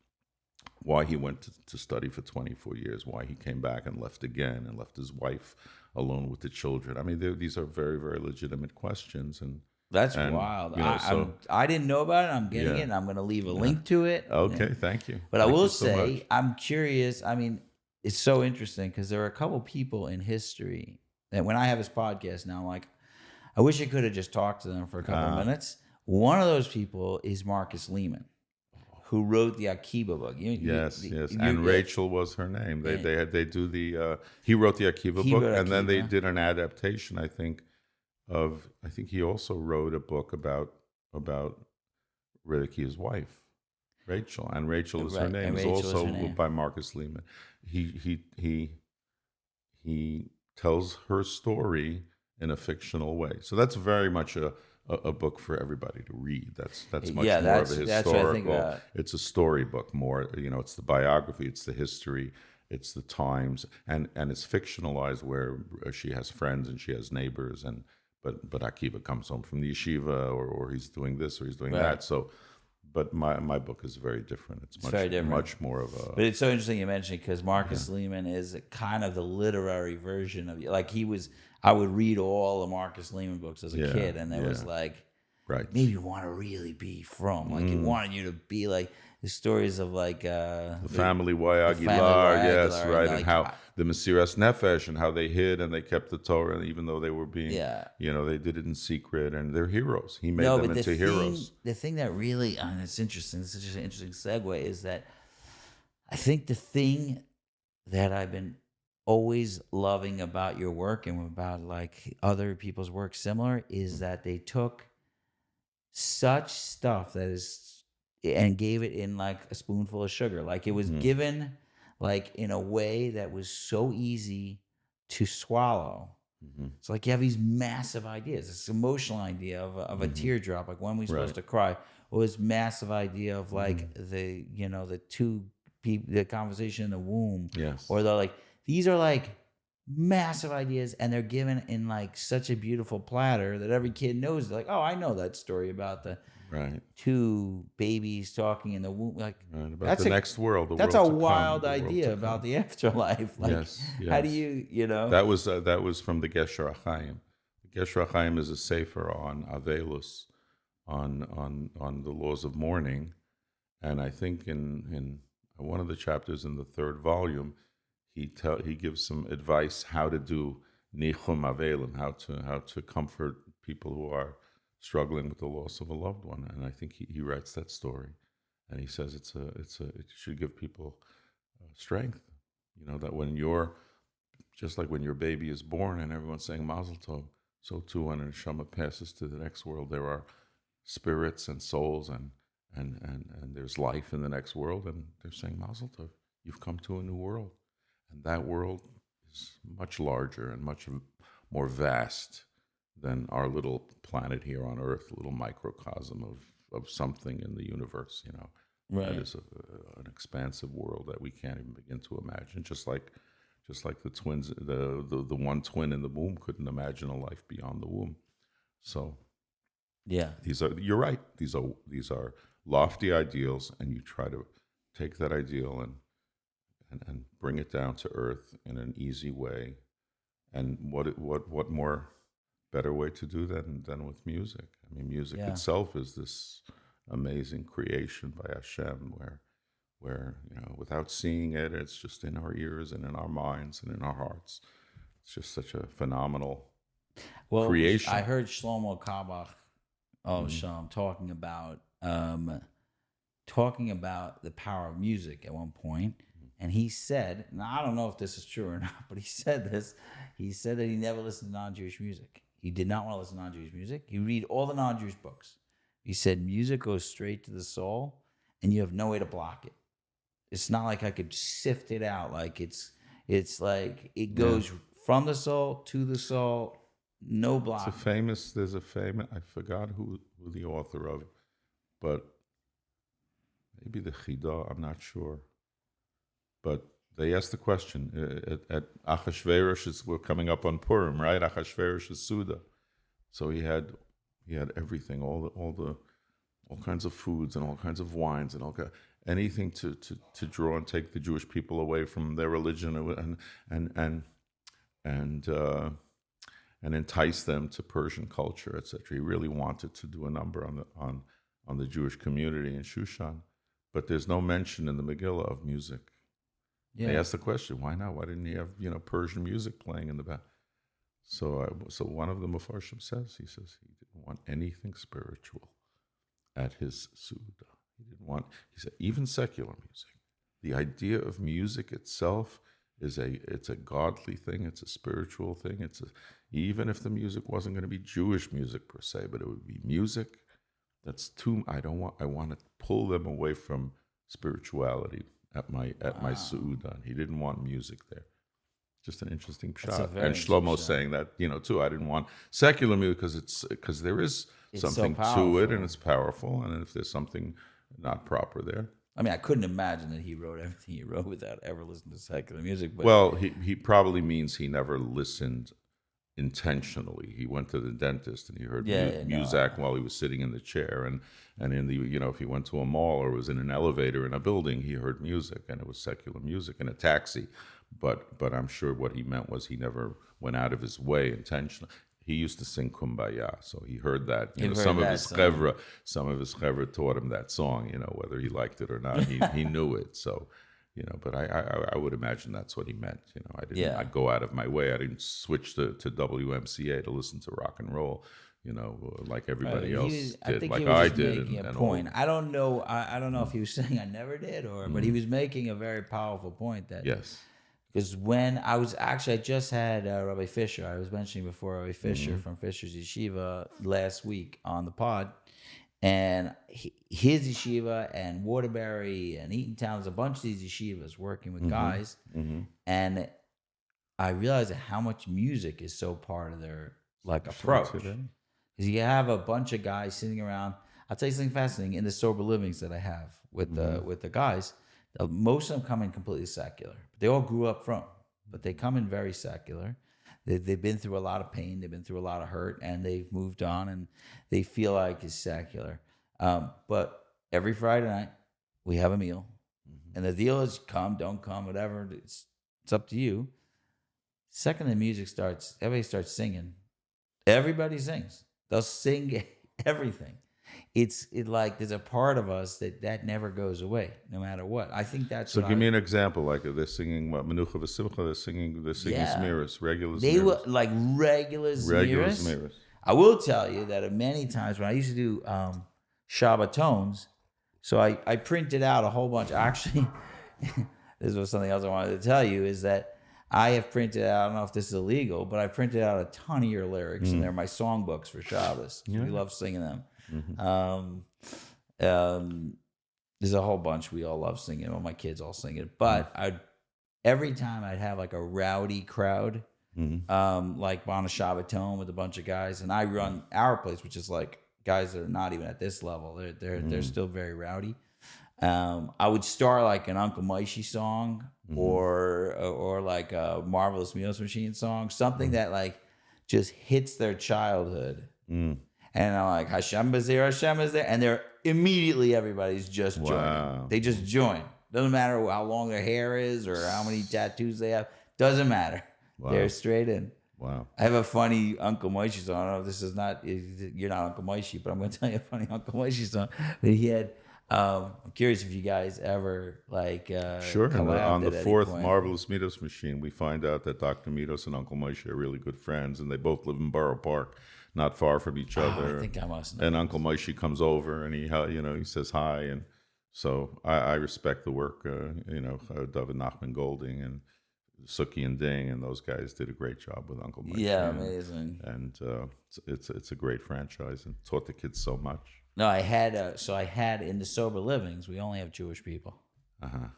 C: why he went to study for 24 years, why he came back and left again and left his wife alone with the children. I mean, these are very, very legitimate questions.
A: That's wild.
C: So,
A: I didn't know about it. I'm getting it, and I'm going to leave a link to it.
C: Okay, thank you.
A: But
C: Thank
A: I will
C: you so
A: say,
C: much.
A: I'm curious. I mean, it's so interesting because there are a couple people in history that when I have this podcast now, I'm like, I wish I could have just talked to them for a couple of minutes. One of those people is Marcus Lehman, who wrote the Akiva book.
C: Yes. And Rachel was her name. He wrote the Akiva book, and then they did an adaptation, I think he also wrote a book about Rabbi Akiva's wife, Rachel, and Rachel is her name. It's also by Marcus Lehman. He tells her story in a fictional way. So that's very much a book for everybody to read. That's much more of a historical.
A: That's what I think about.
C: It's a storybook more. It's the biography. It's the history. It's the times, and it's fictionalized where she has friends and she has neighbors, but Akiva comes home from the yeshiva, or he's doing this or he's doing that. So, but my book is very different. It's very different. Much more of a.
A: But it's so interesting you mentioned because Marcus Lehman is kind of the literary version of like he was. I would read all the Marcus Lehman books as a kid, and there was like, maybe you want to really be from like he wanted you to be like the stories of like the
C: family Y Aguilar, and how the Mesiras Nefesh and how they hid and they kept the Torah, and even though they were being, they did it in secret, and they're heroes. He made them into heroes.
A: The thing that really, and it's interesting. This is just an interesting segue. Is that I think the thing that I've been always loving about your work and about like other people's work similar is that they took such stuff that is and gave it in like a spoonful of sugar. Like it was given like in a way that was so easy to swallow. It's like you have these massive ideas, this emotional idea of a teardrop, like when we're supposed to cry, or this massive idea of like the two people, the conversation in the womb, or the like. These are like massive ideas, and they're given in like such a beautiful platter that every kid knows. They're like, oh, I know that story about the two babies talking in the womb. Like
C: about the next world.
A: That's a wild idea about the afterlife. Like,
C: yes.
A: How do you
C: That was from the Gesher HaChaim. The Gesher HaChaim is a sefer on Avelus, on the laws of mourning, and I think in one of the chapters in the third volume. He gives some advice how to do nichum avelim, how to comfort people who are struggling with the loss of a loved one, and I think he writes that story, and he says it should give people strength, that when just like when your baby is born and everyone's saying Mazel Tov, so too when a neshama passes to the next world, there are spirits and souls and there's life in the next world, and they're saying Mazel Tov, you've come to a new world. And that world is much larger and much more vast than our little planet here on Earth, a little microcosm of something in the universe,
A: Right.
C: That is an expansive world that we can't even begin to imagine. Just like the twins, the one twin in the womb couldn't imagine a life beyond the womb. So,
A: Yeah.
C: You're right. These are lofty ideals, and you try to take that ideal and bring it down to earth in an easy way. And what more better way to do that than with music? I mean, music itself is this amazing creation by Hashem, where without seeing it, it's just in our ears and in our minds and in our hearts. It's just such a phenomenal creation.
A: I heard Shlomo Carlebach, Shalom, talking about the power of music at one point. And he said, now I don't know if this is true or not, but he said this. He said that he never listened to non-Jewish music. He did not want to listen to non-Jewish music. He read all the non-Jewish books. He said music goes straight to the soul, and you have no way to block it. It's not like I could sift it out. Like it's like it goes from the soul to the soul, no block.
C: There's a famous, I forgot who the author of, but maybe the Chidah, I'm not sure. But they asked the question at Achashverosh. We're coming up on Purim, right? Achashverosh's Suda. So he had everything, all kinds of foods and all kinds of wines and anything to draw and take the Jewish people away from their religion and entice them to Persian culture, etc. He really wanted to do a number on the Jewish community in Shushan, but there's no mention in the Megillah of music. Yeah. They asked the question, why not? Why didn't he have Persian music playing in the back? So one of the Mefarshim says he didn't want anything spiritual at his Suda. He said, even secular music. The idea of music itself it's a godly thing, it's a spiritual thing. Even if the music wasn't going to be Jewish music per se, but it would be music that's I want to pull them away from spirituality at my Su'udah. He didn't want music there. Just an interesting shot. And Shlomo saying that, too. I didn't want secular music because there is something to it, and it's powerful. And if there's something not proper there,
A: I mean, I couldn't imagine that he wrote everything he wrote without ever listening to secular music. But
C: well, he probably means he never listened intentionally. He went to the dentist and he heard music while he was sitting in the chair, and in the if he went to a mall or was in an elevator in a building, he heard music, and it was secular music in a taxi. But I'm sure what he meant was he never went out of his way intentionally. He used to sing Kumbaya, so he heard that. Some of his chevra taught him that song. Whether he liked it or not, he knew it. So, but I would imagine that's what he meant. I'd go out of my way. I didn't switch to WMCA to listen to rock and roll. Like everybody else did,
A: I think
C: like
A: he was
C: I
A: just
C: did.
A: Making a
C: and
A: point. I don't know. I don't know if he was saying I never did, but he was making a very powerful point that
C: yes.
A: Because when I just had Rabbi Fisher, I was mentioning before Rabbi Fisher from Fisher's Yeshiva last week on the pod, and his yeshiva and Waterbury and Eatontown's a bunch of these yeshivas working with guys, and I realized how much music is so part of their approach. Because you have a bunch of guys sitting around. I'll tell you something fascinating in the sober livings that I have with the guys. Most of them come in completely secular. They all grew up from, but they come in very secular. They've been through a lot of pain. They've been through a lot of hurt, and they've moved on, and they feel like it's secular. But every Friday night, we have a meal, and the deal is come, don't come, whatever. It's up to you. Second, the music starts. Everybody starts singing. Everybody sings. They'll sing everything. It's there's a part of us that never goes away, no matter what. I think that's
C: so. Give me an example. Like they're singing Menucha V'Simcha. They're singing Zmiris, regular Zmiris.
A: They were like regular Zmiris. I will tell you that many times when I used to do Shabbatons, so I printed out a whole bunch. Actually, this was something else I wanted to tell you is that I have printed out, I don't know if this is illegal, but I printed out a ton of your lyrics, and they're my songbooks for Shabbos. We love singing them. There's a whole bunch we all love singing. All my kids all sing it. But every time I'd have like a rowdy crowd, like on a Shabbaton with a bunch of guys, and I run our place, which is like guys that are not even at this level. They're still very rowdy. I would start like an Uncle Moishy song or like a Marvelous Midos Machine song, something that like just hits their childhood. And I'm like, Hashem is there, and they're immediately everybody's just joining. They just join. Doesn't matter how long their hair is or how many tattoos they have. Doesn't matter. They're straight in.
C: Wow.
A: I have a funny Uncle Moishy song. I don't know if this is not, you're not Uncle Moishy, but I'm going to tell you a funny Uncle Moishy song that he had. I'm curious if you guys ever like
C: sure. And on the fourth
A: point.
C: Marvelous Midos Machine, we find out that Dr. Midos and Uncle Moishy are really good friends, and they both live in Borough Park, not far from each other.
A: I think I must know.
C: And Uncle Moishy comes over and he says hi, and so I respect the work. David Nachman Golding and Suki and Ding and those guys did a great job with Uncle Moishy.
A: Yeah, amazing.
C: And it's a great franchise and taught the kids so much.
A: No, I had in the sober livings, we only have Jewish people.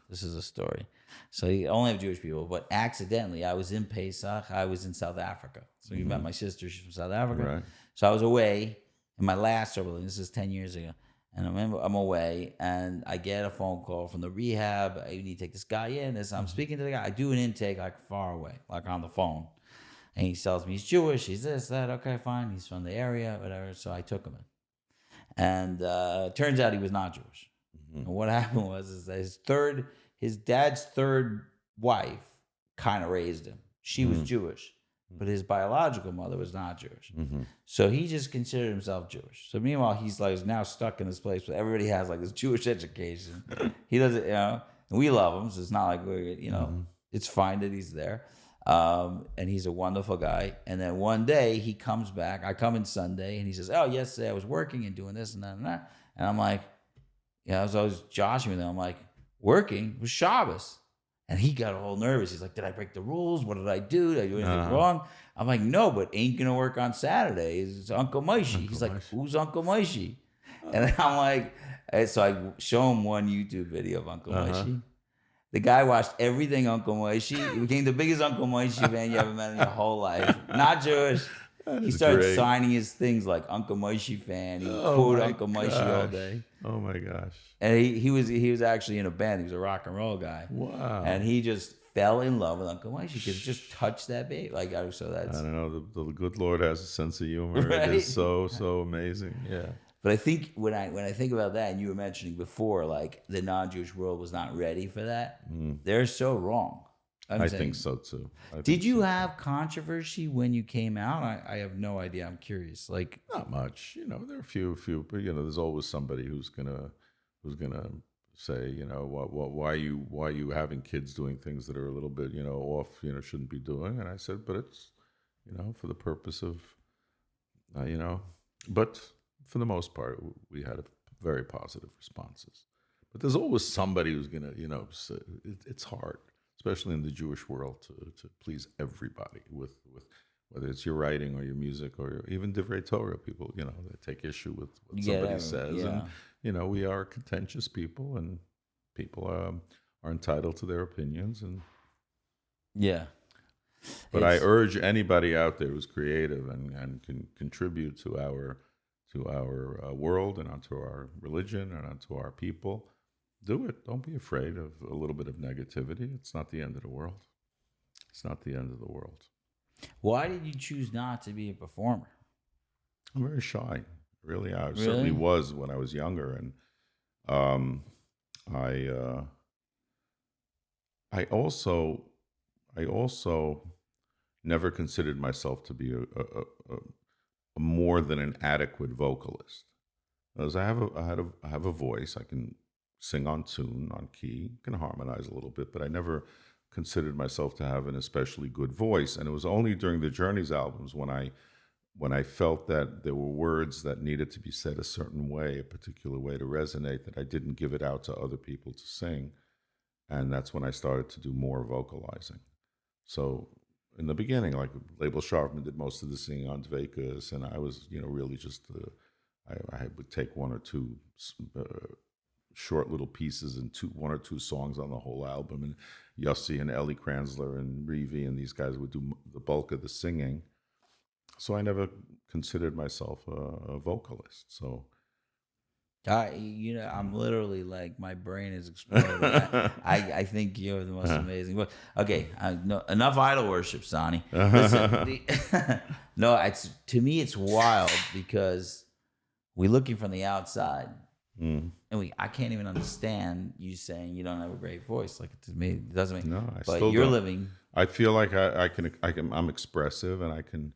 A: This is a story. So you only have Jewish people, but accidentally I was in Pesach, I was in South Africa. So you met my sister, she's from South Africa. Right. So I was away in my last sober living, this is 10 years ago. And I remember I'm away and I get a phone call from the rehab. You need to take this guy in. I'm speaking to the guy. I do an intake like far away, like on the phone. And he tells me he's Jewish, he's this, that. Okay, fine. He's from the area, whatever. So I took him in. And it turns out he was not Jewish. And what happened was that his dad's third wife kind of raised him. She was Jewish, but his biological mother was not Jewish. So he just considered himself Jewish. So meanwhile, he's like now stuck in this place where everybody has like this Jewish education. He doesn't, and we love him. So it's not like we're, it's fine that he's there. And he's a wonderful guy. And then one day he comes back. I come in Sunday and he says, "Oh, yesterday I was working and doing this and that and that." And I'm like, I was always joshing with him. I'm like, working? It was Shabbos. And he got all nervous. He's like, "Did I break the rules? What did I do? Did I do anything wrong?" I'm like, "No, but ain't going to work on Saturday. It's Uncle Moishy." He's like, "Who's Uncle Moishy?" And I'm like, so I show him one YouTube video of Uncle Moishy. The guy watched everything Uncle Moishy. He became the biggest Uncle Moishy fan you ever met in your whole life. Not Jewish. He started signing his things like Uncle Moishy fan. He quoted Uncle Moishy all day.
C: Oh my gosh!
A: And he was actually in a band. He was a rock and roll guy.
C: Wow!
A: And he just fell in love with Uncle Moishy because it just touched that baby. Like so that's.
C: I don't know. The good Lord has a sense of humor. Right? It is so amazing. Yeah.
A: But I think when I think about that, and you were mentioning before, like the non-Jewish world was not ready for that. They're so wrong.
C: I think so too.
A: Did you have controversy when you came out? I have no idea. I'm curious. Like
C: not much. There are a few, but there's always somebody who's gonna say, why are you having kids doing things that are a little bit, off, shouldn't be doing. And I said, but it's, for the purpose of, but for the most part, we had very positive responses. But there's always somebody who's gonna, it's hard, especially in the Jewish world, to please everybody with whether it's your writing or your music or even Divrei Torah. People, they take issue with what somebody says, and we are contentious people, and people are entitled to their opinions, and But I urge anybody out there who's creative and can contribute to our world and onto our religion and onto our people. Do it. Don't be afraid of a little bit of negativity. It's not the end of the world. It's not the end of the world.
A: Why did you choose not to be a performer?
C: I'm very shy. Really, I certainly was when I was younger, and I also never considered myself to be a more than an adequate vocalist. As I have a voice, I can sing on tune, on key, can harmonize a little bit, but I never considered myself to have an especially good voice. And it was only during the Journeys albums when I felt that there were words that needed to be said a certain way, a particular way to resonate, that I didn't give it out to other people to sing. And that's when I started to do more vocalizing. So in the beginning, like Label Sharfman did most of the singing on Dveikus, and I was, really just, I would take one or two short little pieces and one or two songs on the whole album, and Yossi and Ellie Kranzler and Revi and these guys would do the bulk of the singing. So I never considered myself a vocalist. So
A: I'm literally like, my brain is exploding. I think you're the most amazing. But okay, no, enough idol worship, Sonny. Listen, no, to me it's wild because we're looking from the outside, and I can't even understand you saying you don't have a great voice. Like, to me, it doesn't make.
C: No,
A: but you're living.
C: I feel like I'm expressive, and I can.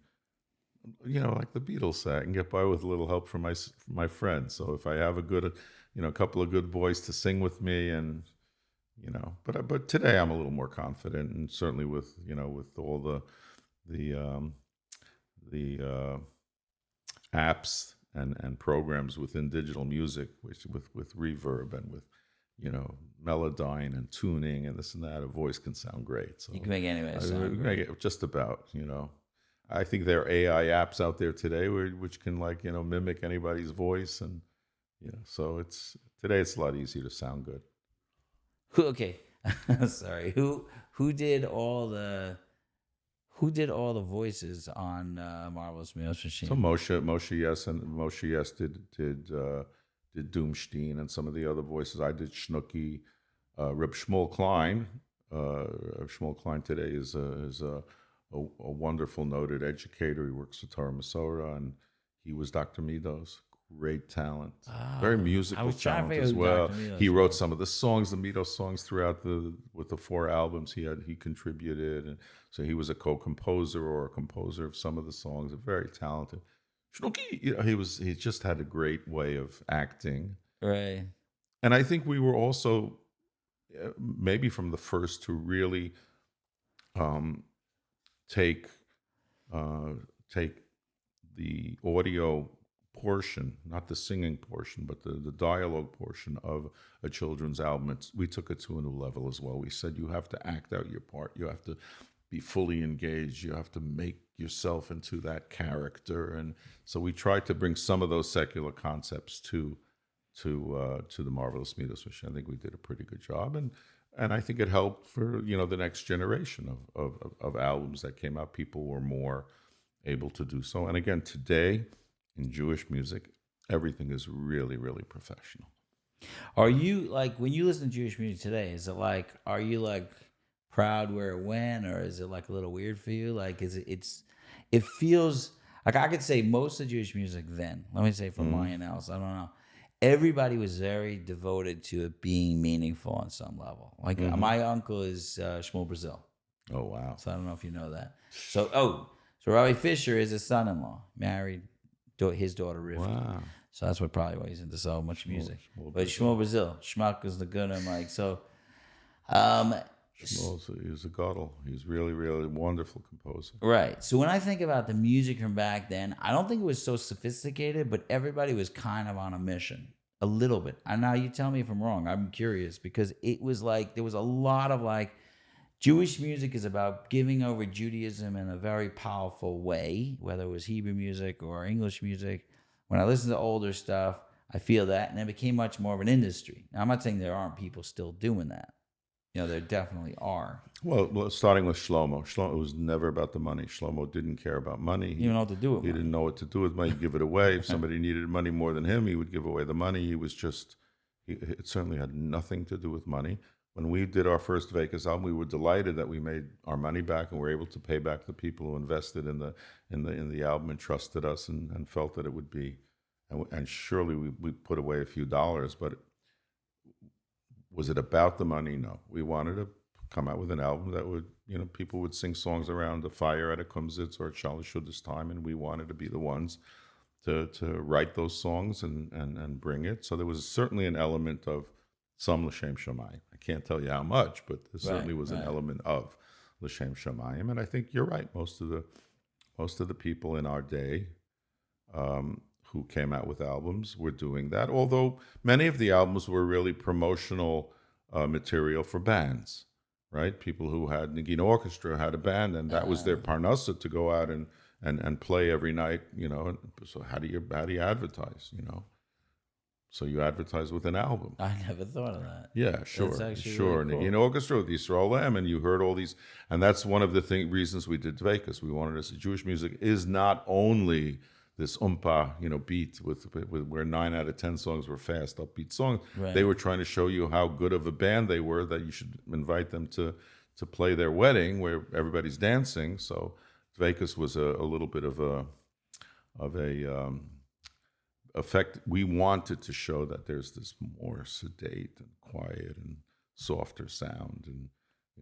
C: Like the Beatles say, I can get by with a little help from my friends. So if I have a couple of good boys to sing with me, and but today I'm a little more confident, and certainly with all the apps and programs within digital music, which with reverb and with Melodyne and tuning and this and that, a voice can sound great. So
A: you can make anyway sound
C: make it just about. I think there are AI apps out there today which can mimic anybody's voice, and so today it's a lot easier to sound good.
A: Okay, sorry. Who did all the voices on Marvelous Midos Machine?
C: So Moshe Yes did Doomstein and some of the other voices. I did Schnooky. Reb Shmuel Klein. Reb Shmuel Klein today is a wonderful noted educator. He works with Torah Masorah, and he was Dr. Midos. Great talent, very musical talent as well. He wrote some of the songs, the Midos songs, with the 4 albums he contributed, and so he was a co-composer or a composer of some of the songs. Very talented. Schnooky, he just had a great way of acting,
A: right?
C: And I think we were also maybe from the first to really take the audio portion, not the singing portion, but the dialogue portion of a children's album. We took it to a new level as well. We said you have to act out your part. You have to be fully engaged. You have to make yourself into that character. And so we tried to bring some of those secular concepts to the Marvelous Midos Machine. I think we did a pretty good job, and I think it helped for the next generation of albums that came out. People were more able to do so. And again, today in Jewish music, everything is really, really professional.
A: Are you like, when you listen to Jewish music today, is it like, are you like proud where it went, or is it like a little weird for you? Like, it feels like, I could say most of Jewish music then, let me say from my analysis, I don't know, everybody was very devoted to it being meaningful on some level. Like my uncle is Shmuel Brazil.
C: Oh, wow.
A: So I don't know if you know that. So Rabbi Fisher is his son-in-law, married his daughter Rivka. Wow. So that's probably why he's into so much music. But Shmuel Brazil, Shmuck is the good one, like, so.
C: He's a godel. He's really, really wonderful composer.
A: Right. So when I think about the music from back then, I don't think it was so sophisticated, but everybody was kind of on a mission, a little bit. And now you tell me if I'm wrong. I'm curious, because it was like, there was a lot of like, Jewish music is about giving over Judaism in a very powerful way, whether it was Hebrew music or English music. When I listen to older stuff, I feel that, and it became much more of an industry. Now, I'm not saying there aren't people still doing that. There definitely are.
C: Well, starting with Shlomo. Shlomo, it was never about the money. Shlomo didn't care about money.
A: He didn't know what to do with
C: money. He didn't know what to do with money. He'd give it away. If somebody needed money more than him, he would give away the money. It certainly had nothing to do with money. When we did our first Vekas album, we were delighted that we made our money back and were able to pay back the people who invested in the album and trusted us and felt that it would be, and surely we put away a few dollars, but was it about the money? No. We wanted to come out with an album that would, people would sing songs around the fire at a kumsitz or at Shalosh time, and we wanted to be the ones to write those songs and bring it. So there was certainly an element of some L'Shem Shamayim. I can't tell you how much, but there certainly was an element of L'Shem Shamayim. And I think you're right. Most of the people in our day who came out with albums were doing that. Although many of the albums were really promotional material for bands, right? People who had Nagina Orchestra had a band, and that was their parnasa to go out and play every night. So how do you advertise? So you advertise with an album.
A: I never thought of that.
C: Yeah, sure.
A: Really cool.
C: In orchestra with Yisrael Lamb, and you heard all these, and that's one of the reasons we did Vekas. We wanted to say Jewish music is not only beat with where 9 out of 10 songs were fast, upbeat songs.
A: Right.
C: They were trying to show you how good of a band they were, that you should invite them to play their wedding where everybody's dancing. So Dveikus was a little bit of a effect. We wanted to show that there's this more sedate and quiet and softer sound, and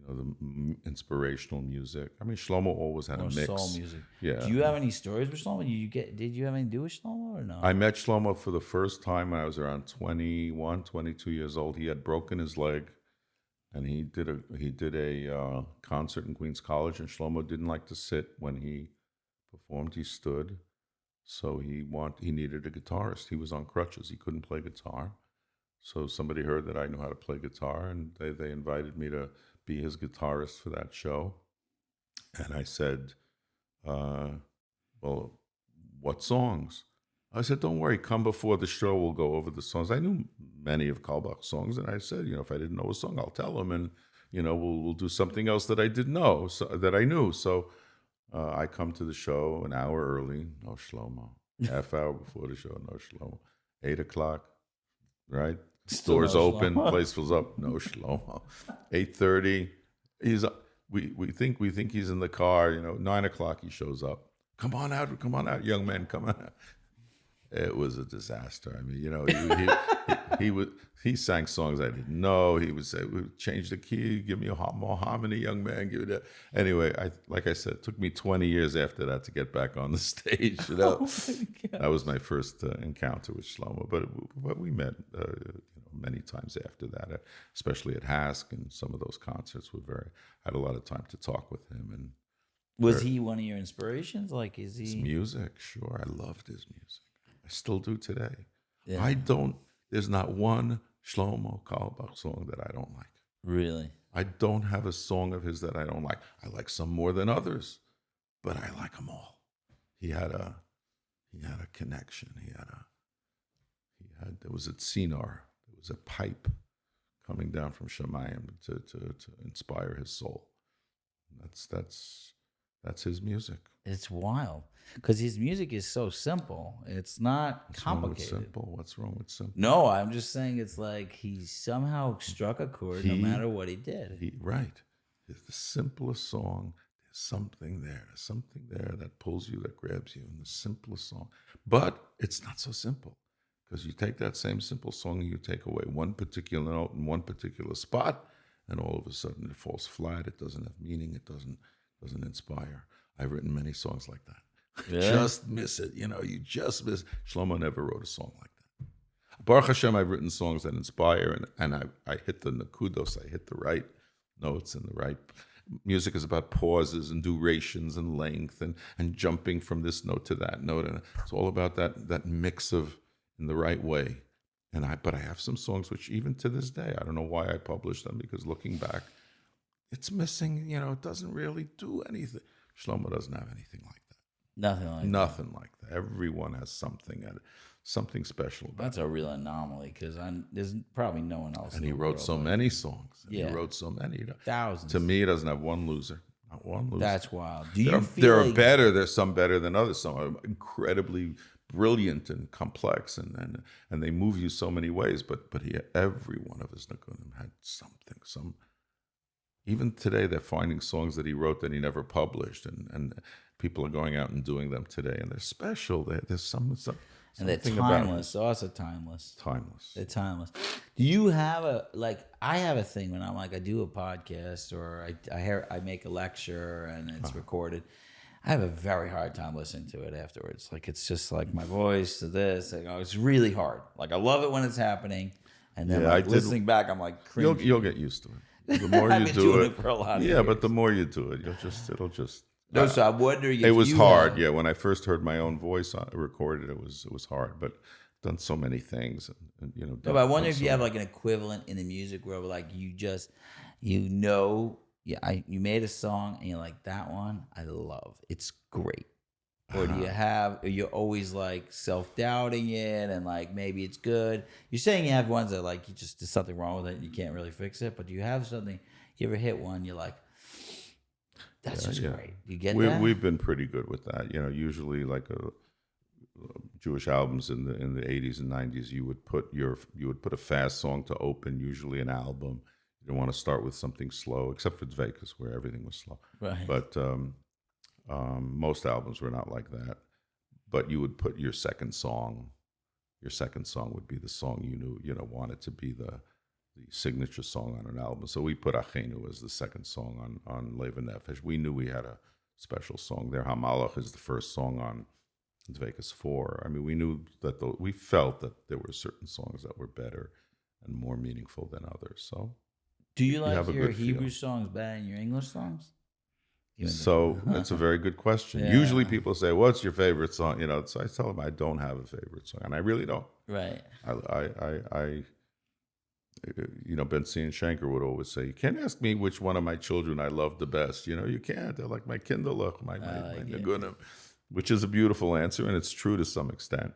C: the inspirational music. I mean, Shlomo always had a mix.
A: Soul music.
C: Yeah.
A: Do you have any stories with Shlomo? Did you have anything to do with Shlomo or no?
C: I met Shlomo for the first time when I was around 21, 22 years old. He had broken his leg, and he did a concert in Queens College, and Shlomo didn't like to sit when he performed. He stood. So he needed a guitarist. He was on crutches. He couldn't play guitar. So somebody heard that I knew how to play guitar, and they invited me to be his guitarist for that show. And I said, well, what songs? I said, don't worry, come before the show, we'll go over the songs. I knew many of Carlebach's songs, and I said, if I didn't know a song, I'll tell him, and, we'll do something else that I didn't know, that I knew. So I come to the show an hour early, no Shlomo. Half hour before the show, no Shlomo. 8 o'clock, right? Doors open, place fills up, no Shlomo. 8:30, we think he's in the car. 9 o'clock he shows up. Come on out, young man, come on out. It was a disaster. I mean, he sang songs I didn't know. He would say, change the key, give me a more harmony, young man, give it that. Anyway, like I said, it took me 20 years after that to get back on the stage. That was my first encounter with Shlomo. But we met many times after that, especially at HASC, and some of those concerts had a lot of time to talk with him. And
A: was he one of your inspirations? Like, is he?
C: His music, sure. I loved his music. I still do today.
A: Yeah.
C: There's not one Shlomo Carlebach song that I don't like.
A: Really?
C: I don't have a song of his that I don't like. I like some more than others, but I like them all. He had a connection. There was a tzinar, there was a pipe coming down from Shemayim to inspire his soul. That's his music.
A: It's wild because his music is so simple. It's not complicated.
C: What's wrong with simple?
A: No, I'm just saying it's like he somehow struck a chord no matter what he did.
C: Right. It's the simplest song. There's something there. There's something there that pulls you, that grabs you in the simplest song. But it's not so simple, because you take that same simple song and you take away one particular note in one particular spot, and all of a sudden it falls flat. It doesn't have meaning. It doesn't inspire. I've written many songs like that.
A: Yeah.
C: Just miss it. You just miss. Shlomo never wrote a song like that. Baruch Hashem, I've written songs that inspire, and I hit the nakudos. I hit the right notes and the right. Music is about pauses and durations and length and jumping from this note to that note, and it's all about that mix of in the right way. But I have some songs which even to this day, I don't know why I published them, because looking back, it's missing. It doesn't really do anything. Shlomo doesn't have anything like that. Nothing like that. Everyone has something special about
A: That's a real anomaly, because there's probably no one else.
C: And he wrote so many songs.
A: Yeah.
C: He wrote so many.
A: Thousands.
C: To me, he doesn't have one loser. Not one loser.
A: That's wild.
C: There are better. There's some better than others. Some are incredibly brilliant and complex, and they move you so many ways. But every one of his nikudim had something. Even today, they're finding songs that he wrote that he never published, and people are going out and doing them today, and they're special. There's some
A: and they're timeless. Also timeless. They're timeless. Do you have I have a thing when I'm like, I do a podcast or I make a lecture and it's recorded. I have a very hard time listening to it afterwards. Like, it's just like my voice to this. It's really hard. Like, I love it when it's happening, and then listening back, I'm like, cringing.
C: You'll get used to it. The more you do it
A: for a lot of years.
C: but the more you do it, it'll just.
A: No, so I'm wondering if
C: it was hard. Yeah, when I first heard my own voice recorded, it was hard. But I've done so many things, and
A: No, but I wonder if you have like an equivalent in the music world, where like you made a song and you're like, that one I love. It's great. Or do you are you always like self-doubting it and like maybe it's good? You're saying you have ones that like there's something wrong with it and you can't really fix it, but do you have something, you ever hit one, you're like, that's just great. You get that?
C: We've been pretty good with that. Usually like Jewish albums in the 80s and 90s, you would put a fast song to open, usually an album. You didn't want to start with something slow, except for Vegas, where everything was slow.
A: Right.
C: But most albums were not like that. But you would put your second song. Your second song would be the song you wanted to be the signature song on an album. So we put Achenu as the second song on Leva Nefesh. We knew we had a special song there. Hamalach is the first song on Vegas 4. I mean, we knew that we felt that there were certain songs that were better and more meaningful than others. So,
A: do you like your Hebrew songs better than your English songs?
C: So that's a very good question. Yeah. Usually people say, "What's your favorite song?" So I tell them I don't have a favorite song, and I really don't.
A: Right.
C: I Ben-Zion Shanker would always say, "You can't ask me which one of my children I love the best. You can't. They're like my kinderlich, my negunim," which is a beautiful answer, and it's true to some extent.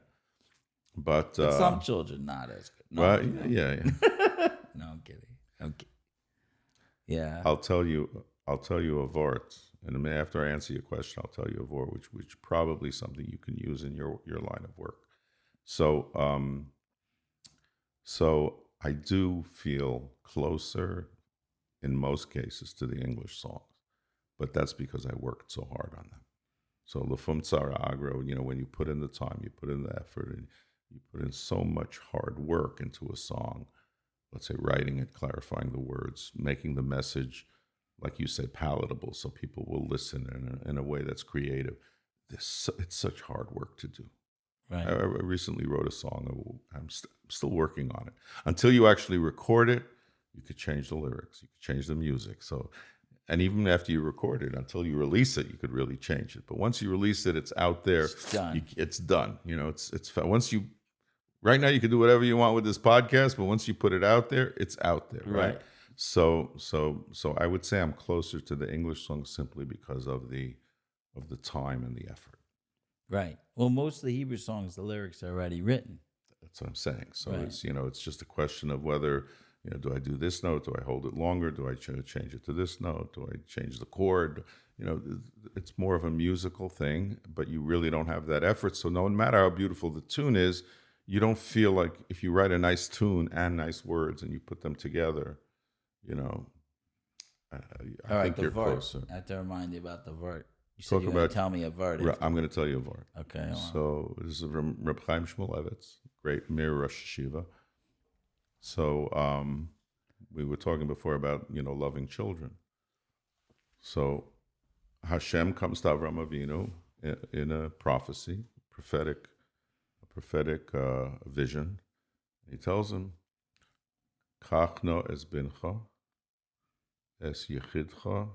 C: But
A: some children not as good. No,
C: well, yeah.
A: No, I'm kidding. Okay. Yeah.
C: I'll tell you a vort, and after I answer your question, I'll tell you a vort, which probably something you can use in your line of work. So I do feel closer in most cases to the English songs, but that's because I worked so hard on them. So Lefum Tzara Agro, when you put in the time, you put in the effort, and you put in so much hard work into a song, let's say writing it, clarifying the words, making the message, like you said, palatable so people will listen in a way that's creative. It's such hard work to do.
A: Right.
C: I recently wrote a song. I'm still working on it. Until you actually record it, you could change the lyrics, you could change the music. So, and even after you record it, until you release it, you could really change it. But once you release it, it's out there.
A: It's done.
C: It's done. It's once you. Right now, you can do whatever you want with this podcast, but once you put it out there, it's out there, right? So I would say I'm closer to the English songs simply because of the time and the effort.
A: Right. Well, most of the Hebrew songs, the lyrics are already written.
C: That's what I'm saying. So it's just a question of whether do I do this note? Do I hold it longer? Do I change it to this note? Do I change the chord? It's more of a musical thing, but you really don't have that effort. So no matter how beautiful the tune is, you don't feel like if you write a nice tune and nice words and you put them together, I think you're closer.
A: I have to remind you about the vort. You said you were going to tell me a vort.
C: I'm going to tell you a vort.
A: Okay.
C: So this is from Reb Chaim Shmulevitz, great Mir Rosh Yeshiva. So we were talking before about loving children. So Hashem comes to Avram Avinu in a prophecy, prophetic vision. He tells him, "Kachno es bincha, es yechidcha,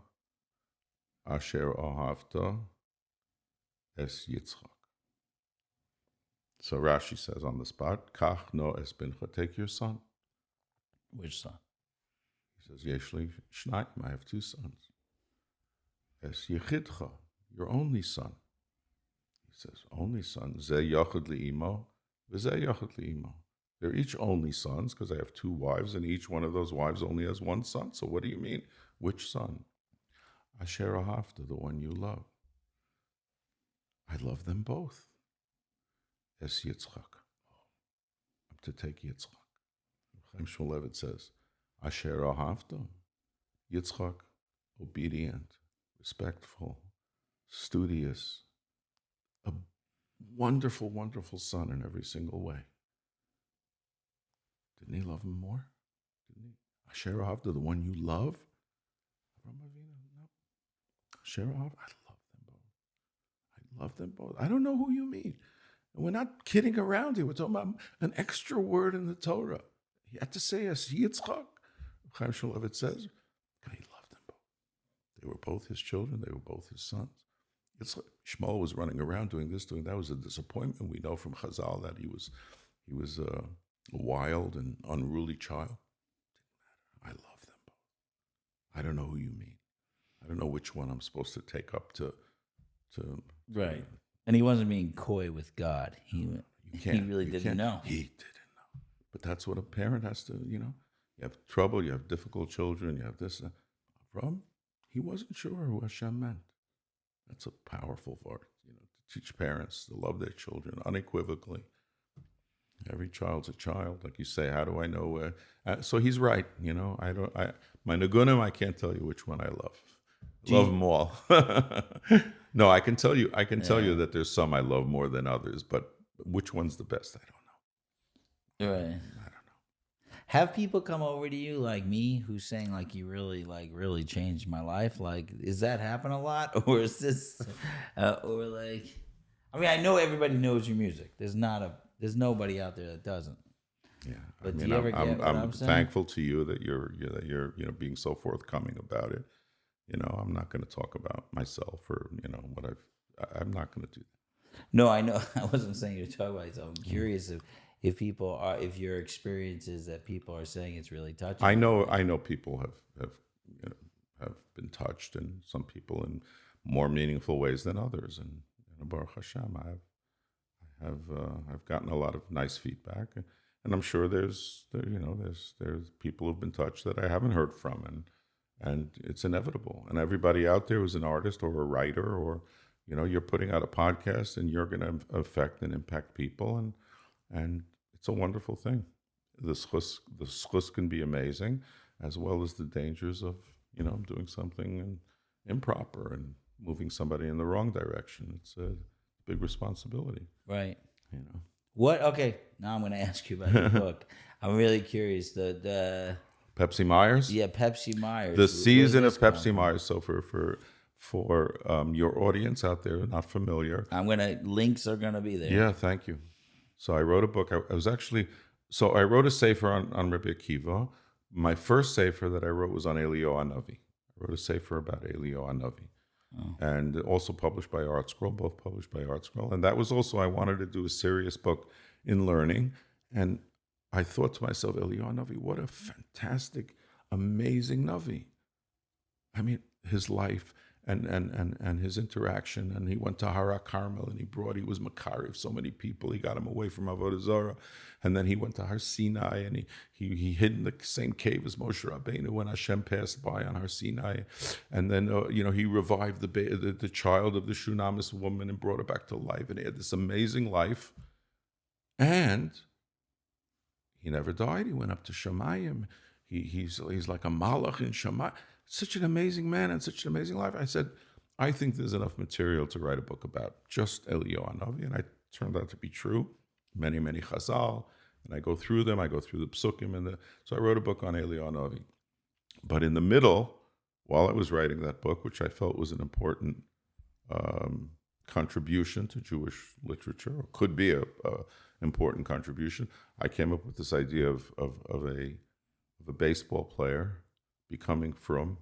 C: asher ohavta, es Yitzchak." So Rashi says on the spot, "Kachno es bincha, take your son."
A: Which son?
C: He says, "Yeshli shnayim, I have two sons. Es yechidcha, your only son." He says, "Only son, ze yachid li'imo, v'ze yachid li'imo." They're each only sons because I have two wives, and each one of those wives only has one son. So what do you mean? Which son? Asher ahavta, the one you love. I love them both. Es Yitzchak. I'm to take Yitzchak. Chaim Shmulevitz says, Asher ahavta, Yitzchak, obedient, respectful, studious, a wonderful, wonderful son in every single way. Didn't he love him more? Didn't he? Asher ahavta, the one you love? No. Asher ahavta, I love them both. I love them both. I don't know who you mean. And we're not kidding around here. We're talking about an extra word in the Torah. He had to say as Yitzchak. Chaim Shmulevitz says, God, he loved them both. They were both his children. They were both his sons. Shmuel was running around doing this, doing that. It was a disappointment. We know from Chazal that he was a wild and unruly child. I love them both. I don't know who you mean. I don't know which one I'm supposed to take up to
A: right. And he wasn't being coy with God. He really didn't know.
C: He didn't know. But that's what a parent has to, You have trouble, you have difficult children, you have this. He wasn't sure who Hashem meant. That's a powerful part, to teach parents to love their children unequivocally. Every child's a child, like you say. How do I know? So he's right. My nagunim, I can't tell you which one I love. Love them all. No, I can tell you. That there's some I love more than others, but which one's the best? I don't know.
A: Right. I don't know. Have people come over to you like me, who's saying like you really changed my life? Like, is that happen a lot, or is this, or like? I mean, I know everybody knows your music. There's nobody out there that doesn't.
C: Yeah,
A: but do you ever get what I'm saying?
C: Thankful to you that you're being so forthcoming about it. I'm not going to talk about myself or what I'm not going to do that.
A: No, I know. I wasn't saying you to talk about yourself. I'm curious if your experience is that people are saying it's really touching.
C: I know people have been touched, and some people in more meaningful ways than others. And Baruch Hashem, I've gotten a lot of nice feedback, and I'm sure there's people who've been touched that I haven't heard from, and it's inevitable. And everybody out there who's an artist or a writer, or you're putting out a podcast, and you're going to affect and impact people, and it's a wonderful thing. The schus can be amazing, as well as the dangers of doing something improper and moving somebody in the wrong direction. It's a big responsibility,
A: right? What? Okay, now I'm going to ask you about your book. I'm really curious. The
C: Pepsi Myers?
A: Yeah, Pepsi Myers.
C: The season of Pepsi Myers. So for your audience out there not familiar,
A: links are gonna be there.
C: Yeah, thank you. So I wrote a book. I wrote a sefer on Rabbi Akiva. My first sefer that I wrote was on Eliyahu Hanavi. I wrote a sefer about Eliyahu Hanavi. Oh. And also published by ArtScroll, both published by ArtScroll. And that was also, I wanted to do a serious book in learning. And I thought to myself, Eliyahu Hanavi, what a fantastic, amazing Navi. I mean, his life and his interaction. And he went to Hara Carmel, and he was Makari of so many people. He got him away from Avodah Zarah. And then he went to Har Sinai, and he hid in the same cave as Moshe Rabbeinu when Hashem passed by on Har Sinai. And then, he revived the child of the Shunamis woman and brought her back to life. And he had this amazing life. And he never died. He went up to Shemayim. He's like a malach in Shemayim. Such an amazing man and such an amazing life. I said, I think there's enough material to write a book about just Eliyahu Hanavi. And it turned out to be true. Many, many chazal. And I go through them. I go through the psukim. So I wrote a book on Eliyahu Hanavi. But in the middle, while I was writing that book, which I felt was an important contribution to Jewish literature, or could be a important contribution, I came up with this idea of a baseball player becoming from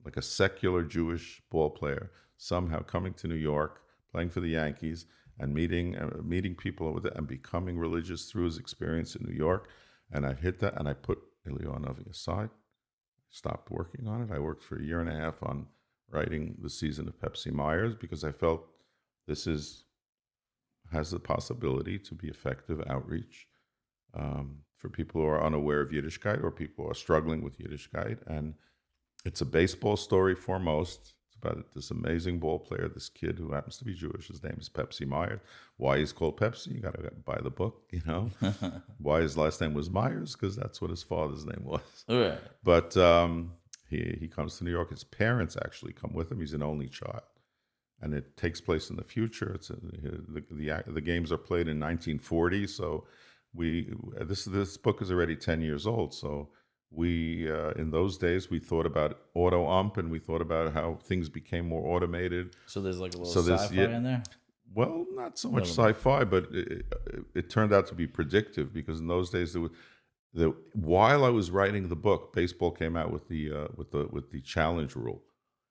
C: like a secular Jewish ball player, somehow coming to New York, playing for the Yankees, and meeting people over there and becoming religious through his experience in New York. And I hit that, and I put Eliyahu Hanavi aside, stopped working on it. I worked for a year and a half on writing the season of Pepsi Myers because I felt this has the possibility to be effective outreach for people who are unaware of Yiddishkeit or people who are struggling with Yiddishkeit. And it's a baseball story foremost. It's about this amazing ball player, this kid who happens to be Jewish. His name is Pepsi Myers. Why he's called Pepsi? You got to buy the book, Why his last name was Myers? Because that's what his father's name was. Right. But he comes to New York. His parents actually come with him. He's an only child. And it takes place in the future. The games are played in 1940, so this book is already 10 years old. So we in those days we thought about auto ump, and we thought about how things became more automated.
A: So there's like a little sci-fi in there.
C: Well, not so much sci-fi, but it turned out to be predictive, because in those days while I was writing the book, baseball came out with the challenge rule.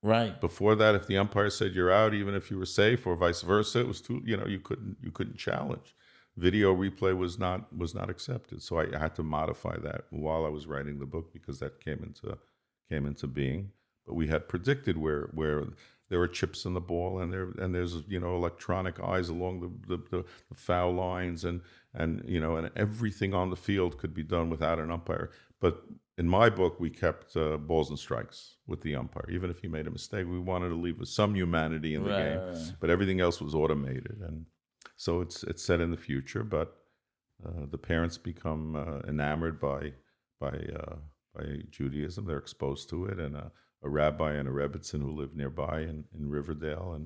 A: Right.
C: Before that, if the umpire said you're out, even if you were safe, or vice versa, it was too, you couldn't challenge. Video replay was not accepted. So I had to modify that while I was writing the book, because that came into being. but we had predicted where there are chips in the ball, and there's electronic eyes along the foul lines, and everything on the field could be done without an umpire. But in my book, we kept balls and strikes with the umpire. Even if he made a mistake, we wanted to leave with some humanity in the game. Right. But everything else was automated, and so it's set in the future. But the parents become enamored by Judaism. They're exposed to it, and a rabbi and a rebbitzin who live nearby in Riverdale,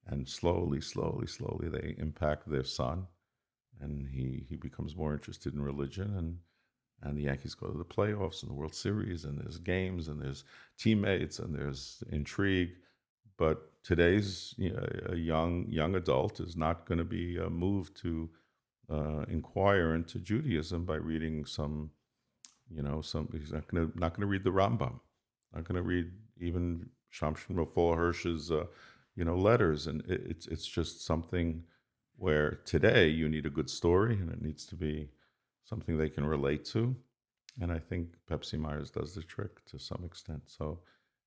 C: and slowly they impact their son, and he becomes more interested in religion, and the Yankees go to the playoffs and the World Series, and there's games, and there's teammates, and there's intrigue. But today's a young adult is not going to be moved to inquire into Judaism by reading some. He's not going to read the Rambam, not going to read even Shamshon Raphael Hirsch's letters, and it's just something where today you need a good story, and it needs to be something they can relate to, and I think Pepsi Myers does the trick to some extent. So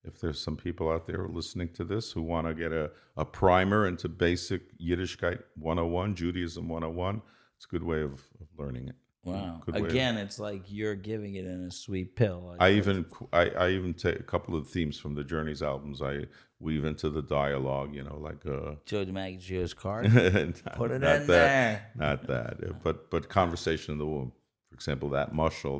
C: if there's some people out there listening to this who want to get a primer into basic Yiddishkeit 101, Judaism 101, it's a good way of learning it.
A: Wow. Again, it's like you're giving it in a sweet pill.
C: I even take a couple of themes from the Journeys albums. I weave into the dialogue, like
A: Joe DiMaggio's card. Put it in there.
C: Not that, but conversation in the womb. For example, that mushal,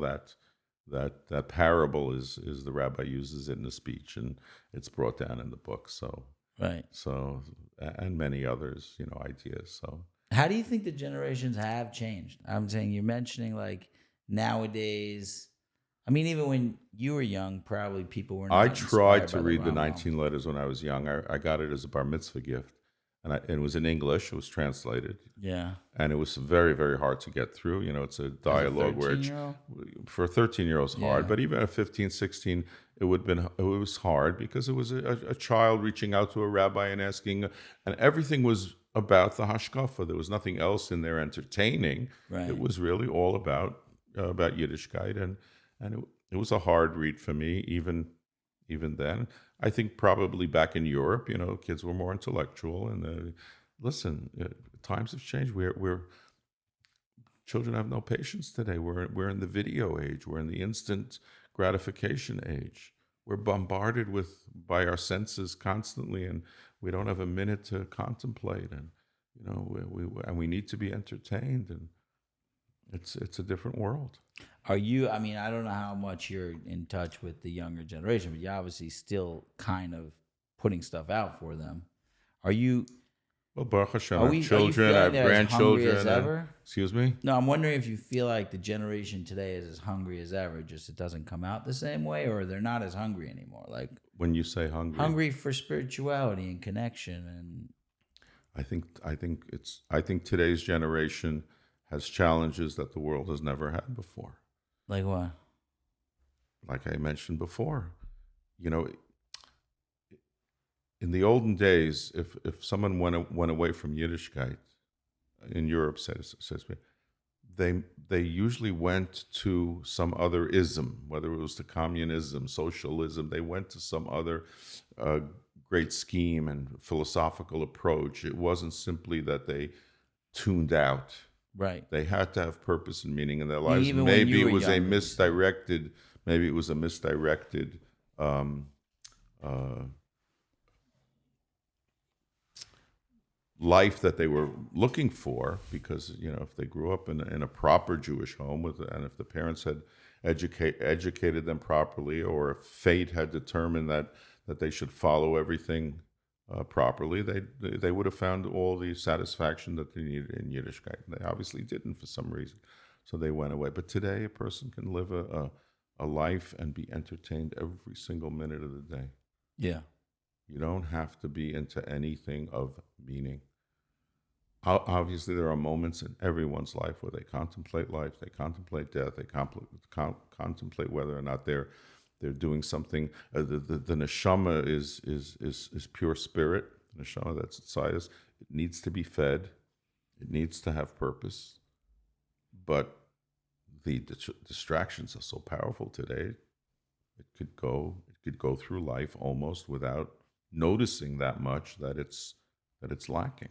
C: that parable is the rabbi uses it in a speech, and it's brought down in the book. So
A: right.
C: So and many others, ideas. So.
A: How do you think the generations have changed? I'm saying you're mentioning like nowadays. I mean, even when you were young, probably people were not.
C: I tried to read the 19 letters when I was young. I got it as a bar mitzvah gift, and it was in English. It was translated.
A: Yeah.
C: And it was very, very hard to get through. It's a dialogue where for a 13-year-old it's hard, but even at 15, 16, it was hard because it was a child reaching out to a rabbi and asking, and everything was about the hashkafa. There was nothing else in there entertaining. Right. It was really all about Yiddishkeit, and it was a hard read for me even then. I think probably back in Europe, kids were more intellectual, and listen, times have changed. We're children have no patience today. We're in the video age. We're in the instant gratification age. We're bombarded by our senses constantly, and we don't have a minute to contemplate, and we need to be entertained, and it's a different world.
A: Are you? I mean, I don't know how much you're in touch with the younger generation, but you're obviously still kind of putting stuff out for them. Are you?
C: Well, Baruch Hashem, I have children, I have grandchildren.
A: As ever?
C: Excuse me?
A: No, I'm wondering if you feel like the generation today is as hungry as ever, just it doesn't come out the same way, or they're not as hungry anymore. Like
C: when you say hungry,
A: hungry for spirituality and connection, and
C: I think today's generation has challenges that the world has never had before.
A: Like what?
C: Like I mentioned before, in the olden days, if someone went away from Yiddishkeit in Europe, says they usually went to some other ism, whether it was to communism, socialism. They went to some other great scheme and philosophical approach. It wasn't simply that they tuned out.
A: Right.
C: They had to have purpose and meaning in their lives. Maybe it was a misdirected life that they were looking for, because if they grew up in a proper Jewish home and if the parents had educated them properly, or if fate had determined that they should follow everything properly, they would have found all the satisfaction that they needed in Yiddishkeit. They obviously didn't for some reason, so they went away. But today, a person can live a life and be entertained every single minute of the day.
A: Yeah.
C: You don't have to be into anything of meaning. Obviously, there are moments in everyone's life where they contemplate life, they contemplate death, they contemplate whether or not they're doing something. The neshama is pure spirit. The neshama that's inside us, it needs to be fed. It needs to have purpose. But the distractions are so powerful today. It could could go through life almost without noticing that much that it's lacking.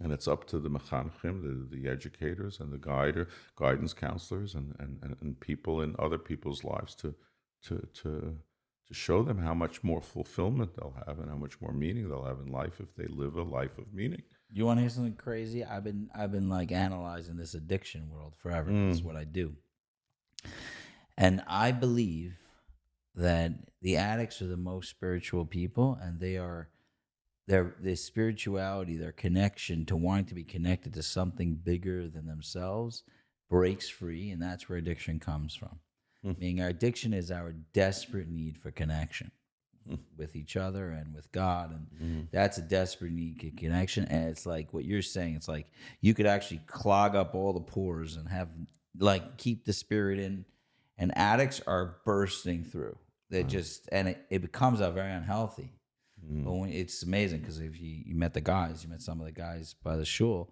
C: And it's up to the mechanchim, the educators, and the guidance counselors, and people in other people's lives to show them how much more fulfillment they'll have and how much more meaning they'll have in life if they live a life of meaning.
A: You want to hear something crazy? I've been like analyzing this addiction world forever. That's what I do. And I believe that the addicts are the most spiritual people, and their spirituality, their connection to wanting to be connected to something bigger than themselves breaks free, and that's where addiction comes from. Meaning our addiction is our desperate need for connection with each other and with God, and that's a desperate need for connection. And it's like what you're saying, it's like you could actually clog up all the pores and have keep the spirit in, and addicts are bursting through. They just, and it becomes very unhealthy. But it's amazing because if you met some of the guys by the shul,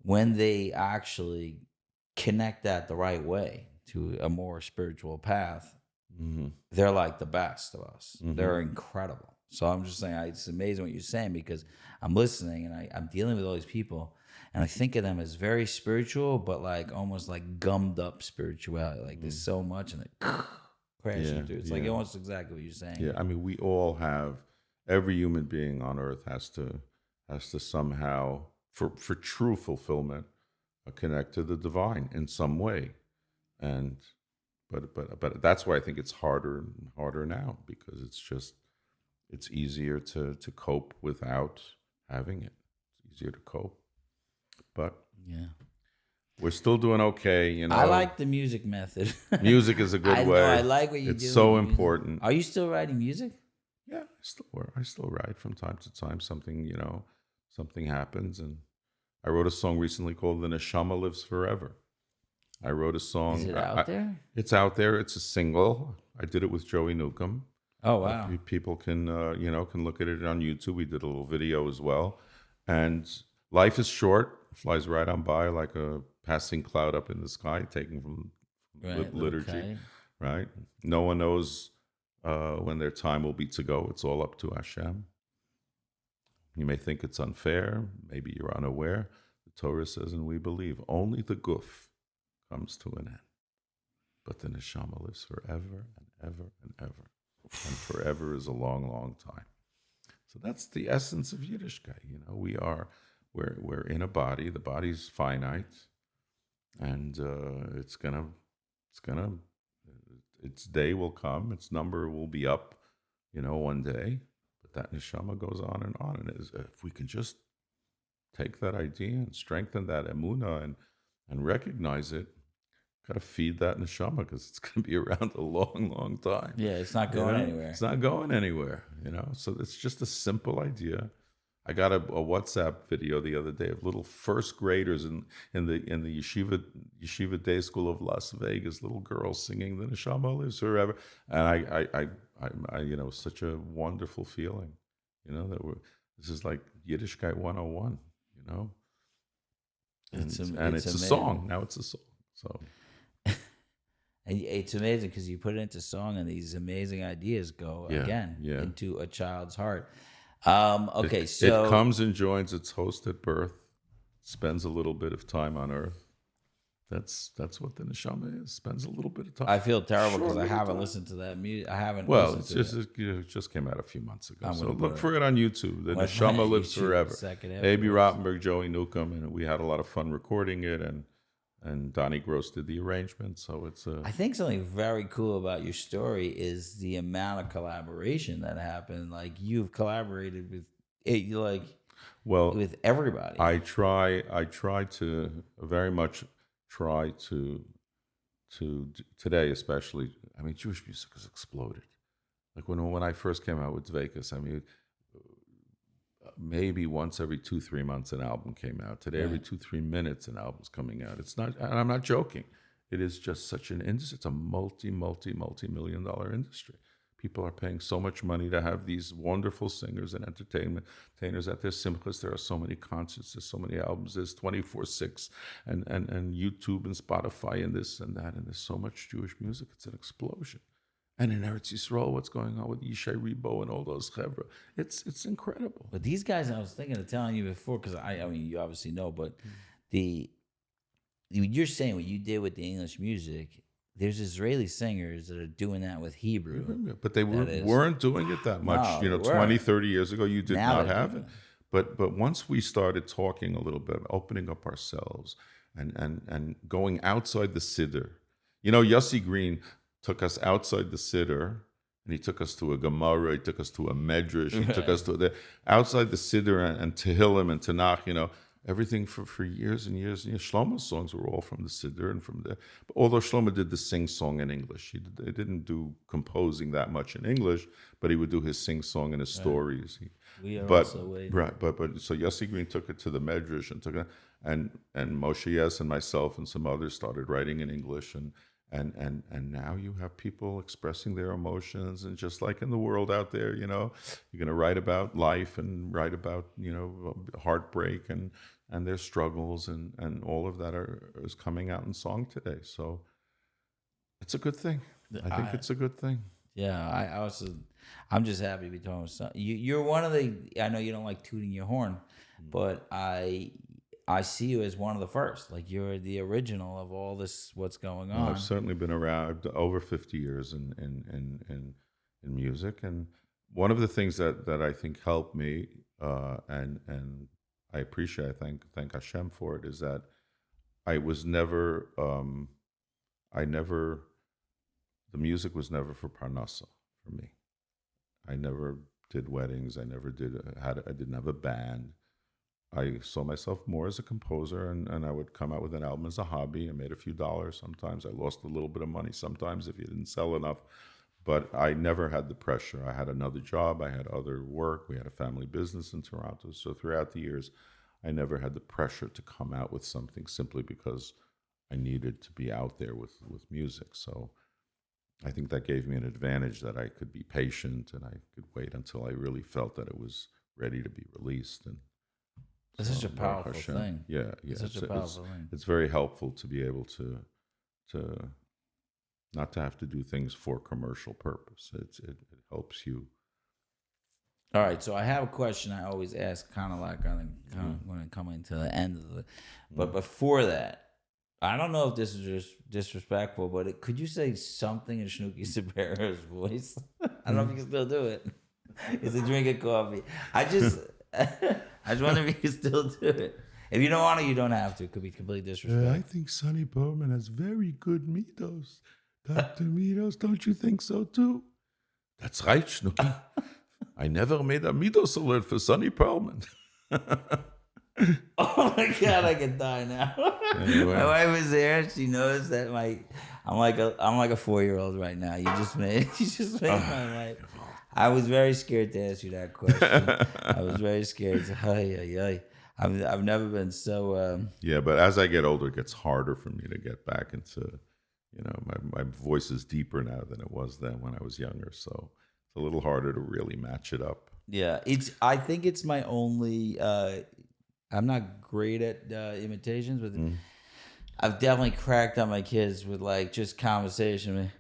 A: when they actually connect that the right way to a more spiritual path, they're like the best of us. They're incredible. So I'm just saying, it's amazing what you're saying, because I'm listening and I'm dealing with all these people, and I think of them as very spiritual, but almost gummed up spirituality. There's so much, and it crashing through. It's almost exactly what you're saying.
C: Yeah, I mean, we all have, every human being on earth has to somehow, for true fulfillment, connect to the divine in some way. And but that's why I think it's harder and harder now, because it's easier to cope without having it. It's easier to cope. But we're still doing okay,
A: I like the music method.
C: Music is a good way.
A: I like what you do.
C: It's so important.
A: Are you still writing music?
C: Yeah, I still write from time to time. Something happens, and I wrote a song recently called "The Neshama Lives Forever." I wrote a song.
A: Is it out there?
C: It's out there. It's a single. I did it with Joey Newcomb.
A: Oh wow!
C: People can can look at it on YouTube. We did a little video as well. And life is short; flies right on by like a passing cloud up in the sky, taken from liturgy. Right? No one knows when their time will be to go. It's all up to Hashem. You may think it's unfair. Maybe you're unaware. The Torah says, and we believe, only the guf comes to an end, but the neshama lives forever and ever and ever, and forever is a long, long time. So that's the essence of Yiddishkeit. We're in a body. The body's finite, and its day will come. Its number will be up, one day. But that neshama goes on, and if we can just take that idea and strengthen that emunah and recognize it, got to feed that neshama, because it's going to be around a long, long time.
A: Yeah, it's not going anywhere.
C: It's not going anywhere, So it's just a simple idea. I got a WhatsApp video the other day of little first graders in the yeshiva day school of Las Vegas, little girls singing "The Neshama Lives Forever," and I such a wonderful feeling, that this is like Yiddishkeit 101, It's a song. Now it's a song. So.
A: And it's amazing because you put it into song, and these amazing ideas go into a child's heart. Okay, so
C: it comes and joins its host at birth, spends a little bit of time on earth. That's what the neshama is. Spends a little bit of time.
A: I feel terrible because I haven't listened to that music. I haven't.
C: Well, it just came out a few months ago. So look for it on YouTube. The Neshama Lives Forever. Abie Rotenberg, Joey Newcomb, and we had a lot of fun recording it, and Donnie Gross did the arrangement. So it's
A: I think something very cool about your story is the amount of collaboration that happened. Like, you've collaborated with with everybody.
C: I try to very much try to today, especially. I mean, Jewish music has exploded. Like when I first came out with Dveikus, I mean, maybe once every 2-3 months an album came out. Today, every 2-3 minutes an album's coming out. It's not, and I'm not joking. It is just such an industry. It's a multi-million-dollar industry. People are paying so much money to have these wonderful singers and entertainers at their simchas. There are so many concerts. There's so many albums. There's 24/6 and YouTube and Spotify and this and that. And there's so much Jewish music. It's an explosion. And in Eretz Yisrael, what's going on with Yishai Rebo and all those chevra? It's incredible.
A: But these guys, I was thinking of telling you before, because I mean, you obviously know, but you're saying what you did with the English music. There's Israeli singers that are doing that with Hebrew.
C: But they weren't doing it that much.
A: No,
C: 20, 30 years ago, you did
A: Now
C: not have it. But once we started talking a little bit, opening up ourselves and going outside the siddur. Yossi Green took us outside the siddur, and he took us to a Gemara, he took us to a Medrash, he took us to outside the siddur and Tehillim and Tanakh, everything for years and years. Shlomo's songs were all from the siddur and from there. Although Shlomo did the sing song in English, he didn't do composing that much in English, but he would do his sing song and his stories.
A: We are also waiting.
C: Right, but so Yossi Green took it to the Medrash and Moshe Yes and myself and some others started writing in English and now you have people expressing their emotions, and just like in the world out there, you're going to write about life and write about heartbreak and their struggles and all of that is coming out in song today. So it's a good thing. I think it's a good thing.
A: Yeah, I'm just happy to be talking with some. You're one of the. I know you don't like tooting your horn, but I see you as one of the first. Like, you're the original of all this. What's going on?
C: I've certainly been around over 50 years in music, and one of the things that I think helped me, and I appreciate, thank Hashem for it, is that I was never, the music was never for parnasa for me. I never did weddings. I didn't have a band. I saw myself more as a composer, and I would come out with an album as a hobby. I made a few dollars sometimes. I lost a little bit of money sometimes if you didn't sell enough. But I never had the pressure. I had another job. I had other work. We had a family business in Toronto. So throughout the years, I never had the pressure to come out with something simply because I needed to be out there with music. So I think that gave me an advantage, that I could be patient and I could wait until I really felt that it was ready to be released. And
A: it's such a powerful thing.
C: Yeah.
A: It's such a powerful thing.
C: It's very helpful to be able to not to have to do things for commercial purpose. It helps you.
A: All right, so I have a question I always ask, kind of like when I'm coming to the end of but before that, I don't know if this is just disrespectful, but could you say something in Schnooky Sabera's voice? I don't know if you can still do it. It's a drink of coffee. I just wonder if you can still do it. If you don't want to, you don't have to. It could be completely disrespectful.
C: I think Sonny Perlman has very good Midos. Dr. Midos, don't you think so too? That's right, Schnooky. I never made a Midos alert for Sonny Perlman.
A: Oh my God, I could die now. Anyway. My wife is there. She knows that I'm like a 4-year-old right now. You just made my life. I was very scared to ask you that question. I was very scared. I've never been so.
C: Yeah, but as I get older, it gets harder for me to get back into. My voice is deeper now than it was then when I was younger. So it's a little harder to really match it up.
A: Yeah, I think it's my only. I'm not great at imitations, but I've definitely cracked on my kids with like just conversation.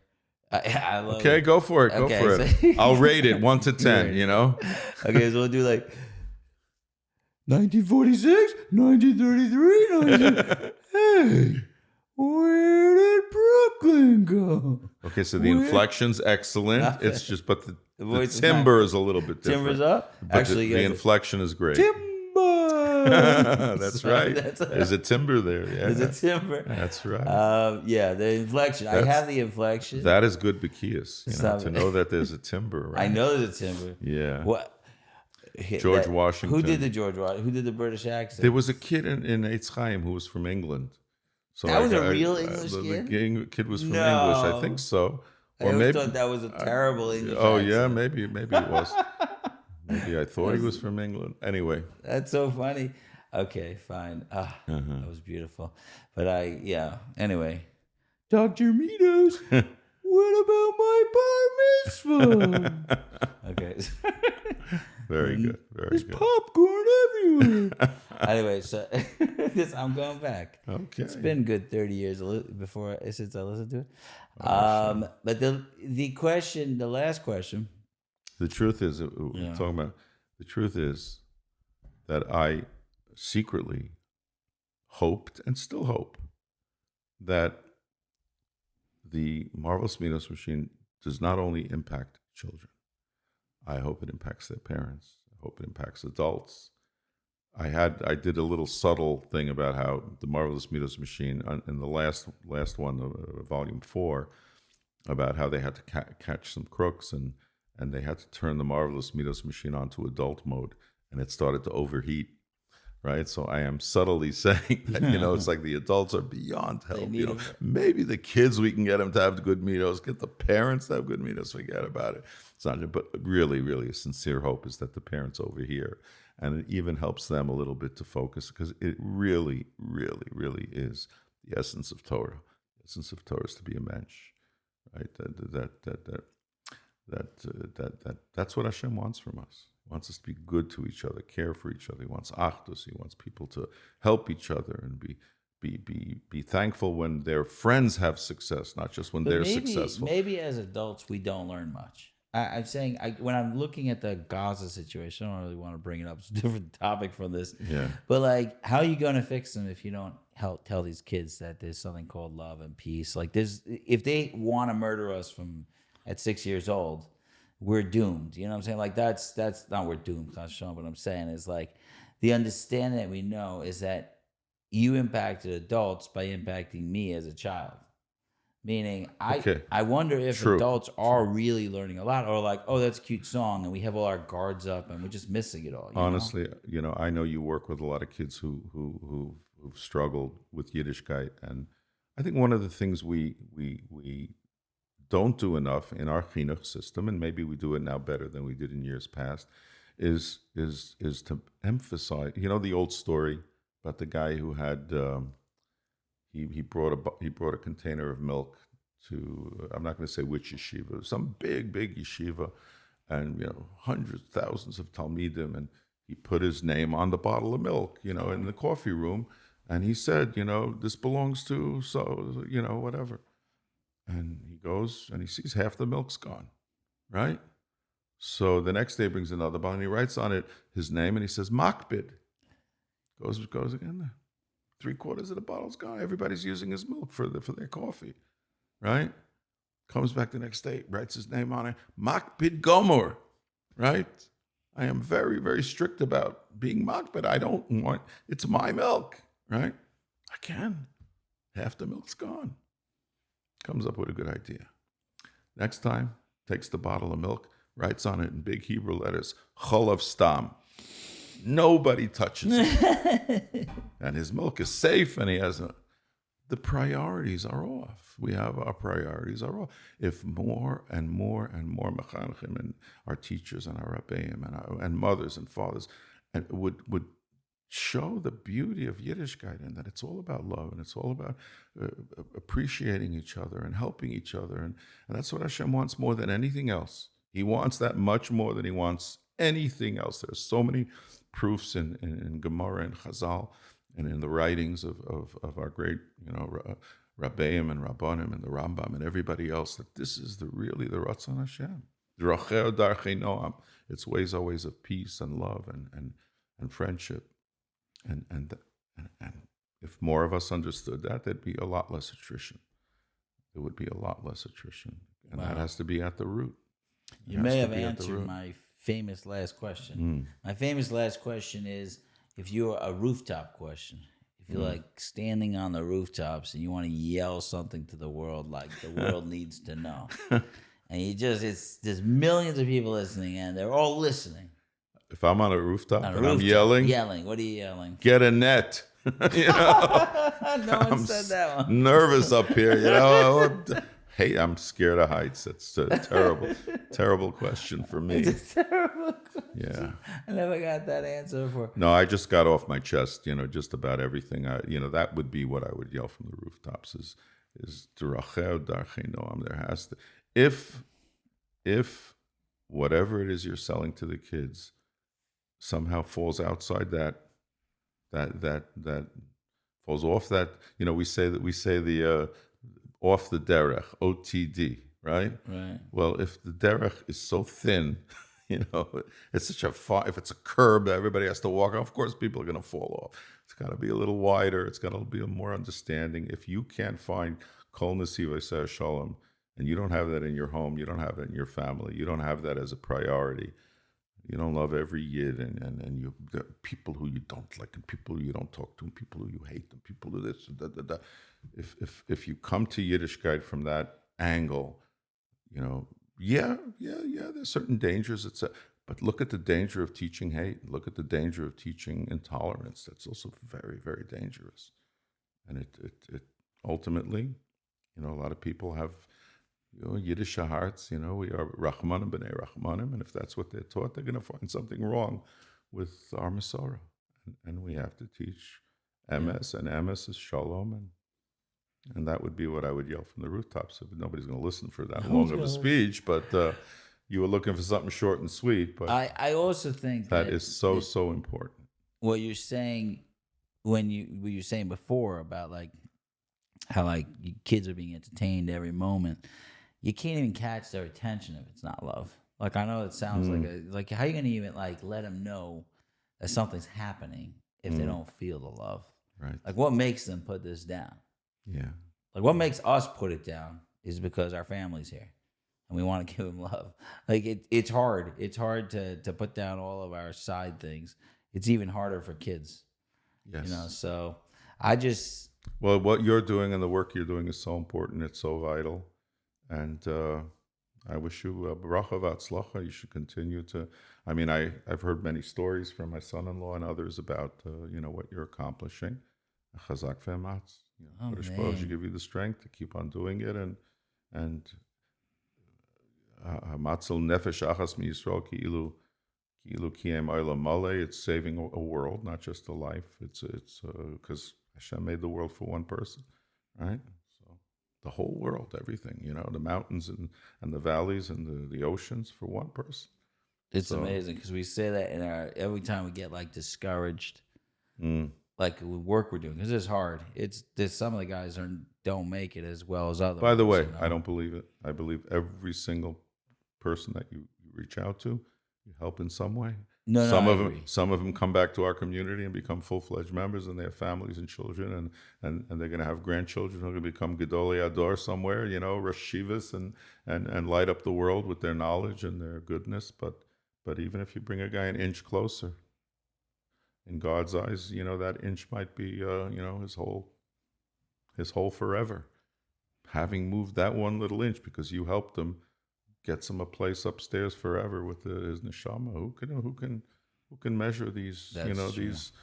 A: I love
C: it. Go for it. Go for it. I'll rate it 1 to 10.
A: Okay, so we'll do like 1946, 1933, Hey, where did Brooklyn go?
C: Okay, so the inflection's excellent. Nothing. It's just, but the timbre is a little bit different.
A: Timber's up.
C: But actually, the inflection is great. That's right. There's a timbre there. Yeah.
A: There's a timbre.
C: That's right.
A: Yeah, the inflection. I have the inflection.
C: That is good Bekias, to know that there's a timbre. Right?
A: I know there's a timbre.
C: Yeah.
A: What?
C: George Washington.
A: Who did the George Washington? Who did the British accent?
C: There was a kid in Eitz Chaim who was from England. So
A: that was a real English kid?
C: The kid was from English. I think so.
A: Or I thought that was a terrible English accent.
C: Yeah, maybe it was. Maybe I thought he was from England. Anyway.
A: That's so funny. Okay, fine. That was beautiful. But anyway. Dr. Midos, what about my bar mitzvah? Okay.
C: Very good. Very
A: There's
C: good.
A: popcorn everywhere. Anyway, so I'm going back.
C: Okay.
A: It's been good 30 years since I listened to it. But the last question.
C: The truth is, the truth is that I secretly hoped and still hope that the marvelous Midos Machine does not only impact children. I hope it impacts their parents. I hope it impacts adults. I did a little subtle thing about how the marvelous Midos Machine in the last one, volume 4, about how they had to catch some crooks and they had to turn the marvelous Midos Machine onto adult mode, and it started to overheat. Right, so I am subtly saying that it's like the adults are beyond help. Maybe the kids, we can get them to have good Midos, get the parents to have good Midos. Forget about it. It's not, but really, really, a sincere hope is that the parents overhear, and it even helps them a little bit to focus, because it really, really, really is the essence of Torah. The essence of Torah is to be a mensch, right? That's what Hashem wants from us. He wants us to be good to each other, care for each other. He wants achdus. He wants people to help each other and be thankful when their friends have success, not just when they're successful.
A: Maybe as adults we don't learn much. I'm saying when I'm looking at the Gaza situation, I don't really want to bring it up. It's a different topic from this.
C: Yeah.
A: But like, how are you going to fix them if you don't tell these kids that there's something called love and peace? Like, if they want to murder us at 6 years old, we're doomed. You know what I'm saying? Like, that's not we're doomed. That's not what I'm saying. Is like the understanding that we know is that you impacted adults by impacting me as a child. Meaning, I wonder if adults are really learning a lot, or like, oh, that's a cute song, and we have all our guards up, and we're just missing it all.
C: Honestly, I know you work with a lot of kids who've struggled with Yiddishkeit, and I think one of the things we don't do enough in our chinuch system, and maybe we do it now better than we did in years past, is to emphasize. The old story about the guy who had he brought a container of milk to, I'm not going to say which yeshiva, some big yeshiva, and hundreds, thousands of talmidim, and he put his name on the bottle of milk, in the coffee room, and he said, this belongs to so, whatever. And he goes and he sees half the milk's gone, right? So the next day he brings another bottle and he writes on it his name and he says, Makbid. Goes again. 3/4 of the bottle's gone. Everybody's using his milk for their coffee, right? Comes back the next day, writes his name on it, Makbid Gomor, right? I am very, very strict about being Makbid. I don't want, it's my milk, right? Half the milk's gone. Comes up with a good idea. Next time, takes the bottle of milk, writes on it in big Hebrew letters, Cholav Stam. Nobody touches it. And his milk is safe, and he has the priorities are off. Our priorities are off. If more and more and more mechanchim and our teachers and our rabbeim and mothers and fathers and would show the beauty of Yiddishkeit, and that it's all about love, and it's all about appreciating each other and helping each other. And that's what Hashem wants more than anything else. He wants that much more than he wants anything else. There's so many proofs in Gemara and Chazal and in the writings of our great, Rabbeim and Rabbanim and the Rambam and everybody else, that this is really the Ratzon Hashem. Drachei darchei noam. It's ways always of peace and love and friendship. And if more of us understood that, there'd be a lot less attrition. There would be a lot less attrition. And that has to be at the root.
A: You may have answered my famous last question. My famous last question is, if you're a rooftop question, if you're like standing on the rooftops and you want to yell something to the world, like the world needs to know. And there's millions of people listening and they're all listening.
C: If I'm on a rooftop and I'm yelling.
A: What are you yelling?
C: Get a net.
A: No one said that one.
C: Nervous up here, Hey, I'm scared of heights. That's a terrible question for me.
A: It's a terrible question.
C: Yeah.
A: I never got that answer before.
C: No, I just got off my chest, just about everything. That would be what I would yell from the rooftops is Drachei darchei noam. There has to, if whatever it is you're selling to the kids somehow falls outside that falls off that. We say the off the derech, OTD, right?
A: Right.
C: Well, if the derech is so thin, it's such if it's a curb that everybody has to walk on, of course people are going to fall off. It's got to be a little wider. It's got to be more understanding. If you can't find kol nesiva seh shalom, and you don't have that in your home, you don't have that in your family, you don't have that as a priority, you don't love every yid, and you the people who you don't like, and people who you don't talk to, and people who you hate, and people who this, and da. If you come to Yiddishkeit from that angle, there's certain dangers, but look at the danger of teaching hate. Look at the danger of teaching intolerance. That's also very, very dangerous. And it ultimately, a lot of people have Yiddish hearts. We are Rachmanim b'nei Rachmanim, and if that's what they're taught, they're going to find something wrong with our Masorah. And we have to teach MS, and MS is Shalom, and that would be what I would yell from the rooftops. If nobody's going to listen for that long of a speech, but you were looking for something short and sweet. But
A: I also think
C: that is so important.
A: What you're saying what you were saying before about how kids are being entertained every moment, you can't even catch their attention if it's not love. I know it sounds like how are you going to even let them know that something's happening if they don't feel the love?
C: Right.
A: What makes them put this down?
C: Yeah.
A: What makes us put it down is because our family's here and we want to give them love. It's hard. It's hard to put down all of our side things. It's even harder for kids.
C: Yes.
A: So I just...
C: Well, what you're doing and the work you're doing is so important. It's so vital. And I wish you a Baruch v'atzlacha. You should continue to... I've heard many stories from my son-in-law and others about, what you're accomplishing. Chazak ve'ematz. Baruch should give you the strength to keep on doing it, and Matzel nefesh achas mi Yisrael ki'ilu kiem olam maleh. It's saving a world, not just a life. It's because Hashem made the world for one person, right? So the whole world, everything, the mountains and the valleys and the oceans for one person.
A: It's amazing because we say that every time we get discouraged. With work we're doing, because it's hard. There's some of the guys don't make it as well as others.
C: By the way, I don't believe it. I believe every single person that you reach out to, you help in some way. Some of them come back to our community and become full-fledged members, and they have families and children, and they're going to have grandchildren who are going to become Gedolei Ador somewhere, Rosh Yeshivas, and light up the world with their knowledge and their goodness. But even if you bring a guy an inch closer, in God's eyes, that inch might be, his whole forever. Having moved that one little inch because you helped him, gets him a place upstairs forever with his neshama. Who can measure these?
A: That's true.
C: These.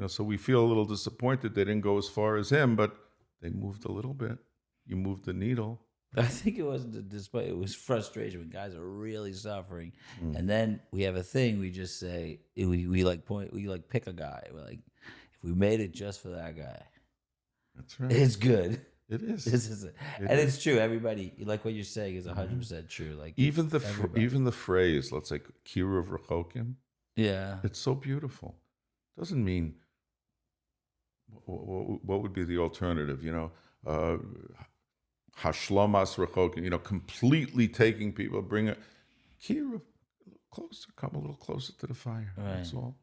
C: So we feel a little disappointed they didn't go as far as him, but they moved a little bit. You moved the needle.
A: I think it wasn't despite it was frustration when guys are really suffering, and then we have a thing we just say we pick a guy. We're like, if we made it just for that guy,
C: that's right.
A: It's good.
C: It is.
A: This is it, and it's true. Everybody, what you're saying is 100% true.
C: Even the phrase, let's say kiruv rechokim.
A: Yeah,
C: it's so beautiful. Doesn't mean what would be the alternative? Hashlomas rechokim, completely taking people, bring it, Kira, closer, come a little closer to the fire. Right. That's all.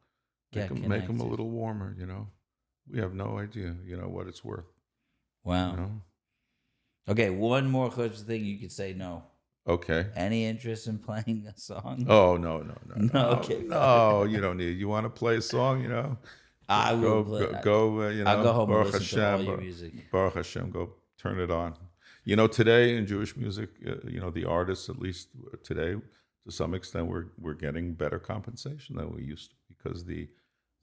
C: Make them a little warmer, We have no idea, what it's worth.
A: Wow. Okay, one more thing you could say no.
C: Okay.
A: Any interest in playing a song?
C: Oh, no.
A: Okay.
C: No, you don't need. You want to play a song,
A: I will play.
C: I'll go
A: home
C: Baruch
A: and listen to all your music.
C: Baruch Hashem, go turn it on. Today in Jewish music, the artists, at least today, to some extent, we're getting better compensation than we used to, because the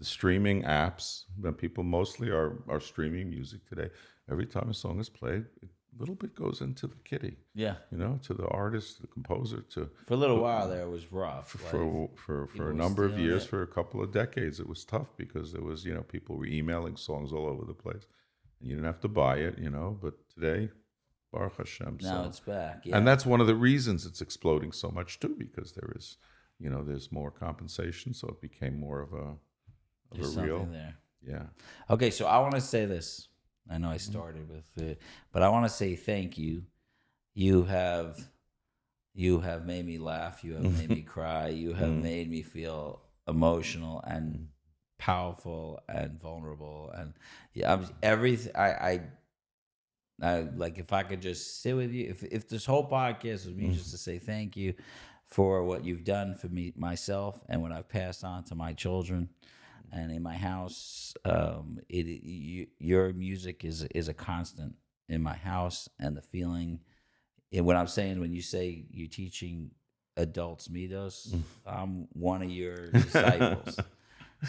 C: streaming apps, that people mostly are streaming music today. Every time a song is played, a little bit goes into the kitty.
A: Yeah.
C: To the artist, the composer. For
A: a little while there, it was rough.
C: For a number of years, for a couple of decades, it was tough because there was, people were emailing songs all over the place. And you didn't have to buy it, but today, Baruch Hashem.
A: Now
C: So-
A: it's back. Yeah.
C: And that's one of the reasons it's exploding so much too, because there is, there's more compensation, so it became more of a
A: There's
C: real.
A: something there.
C: Yeah.
A: Okay, so I want to say this. I know I started with it, but I want to say thank you. You have made me laugh. You have made me cry. You have made me feel emotional and powerful and vulnerable. And everything. I like, if I could just sit with you. If this whole podcast was me just to say thank you for what you've done for me, myself, and what I've passed on to my children. And in my house, your music is a constant in my house, and the feeling. And what I'm saying, when you say you're teaching adults Midos, I'm one of your disciples.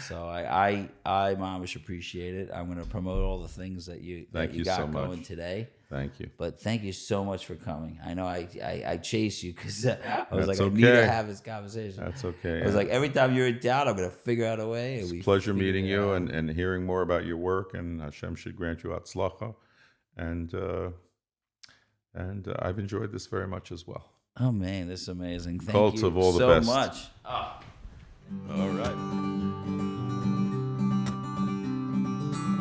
A: So I mamish appreciate it. I'm going to promote all the things that you got
C: so
A: going
C: much.
A: today.
C: Thank you.
A: But thank you so much for coming. I know I chase you because I was
C: That's
A: like, I need
C: okay.
A: to have this conversation.
C: That's okay.
A: I was like, every time you're in doubt, I'm going to figure out a way.
C: It's a pleasure meeting you and hearing more about your work, and Hashem should grant you atzlacha. And I've enjoyed this very much as well.
A: Oh man, this is amazing. Thank
C: Cults
A: you
C: of all the
A: so
C: best.
A: much. Oh.
C: All right.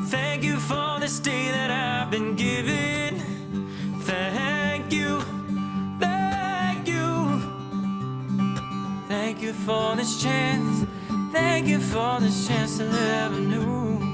B: Thank you for this day that I've been given. Thank you. Thank you. Thank you for this chance. Thank you for this chance to live anew.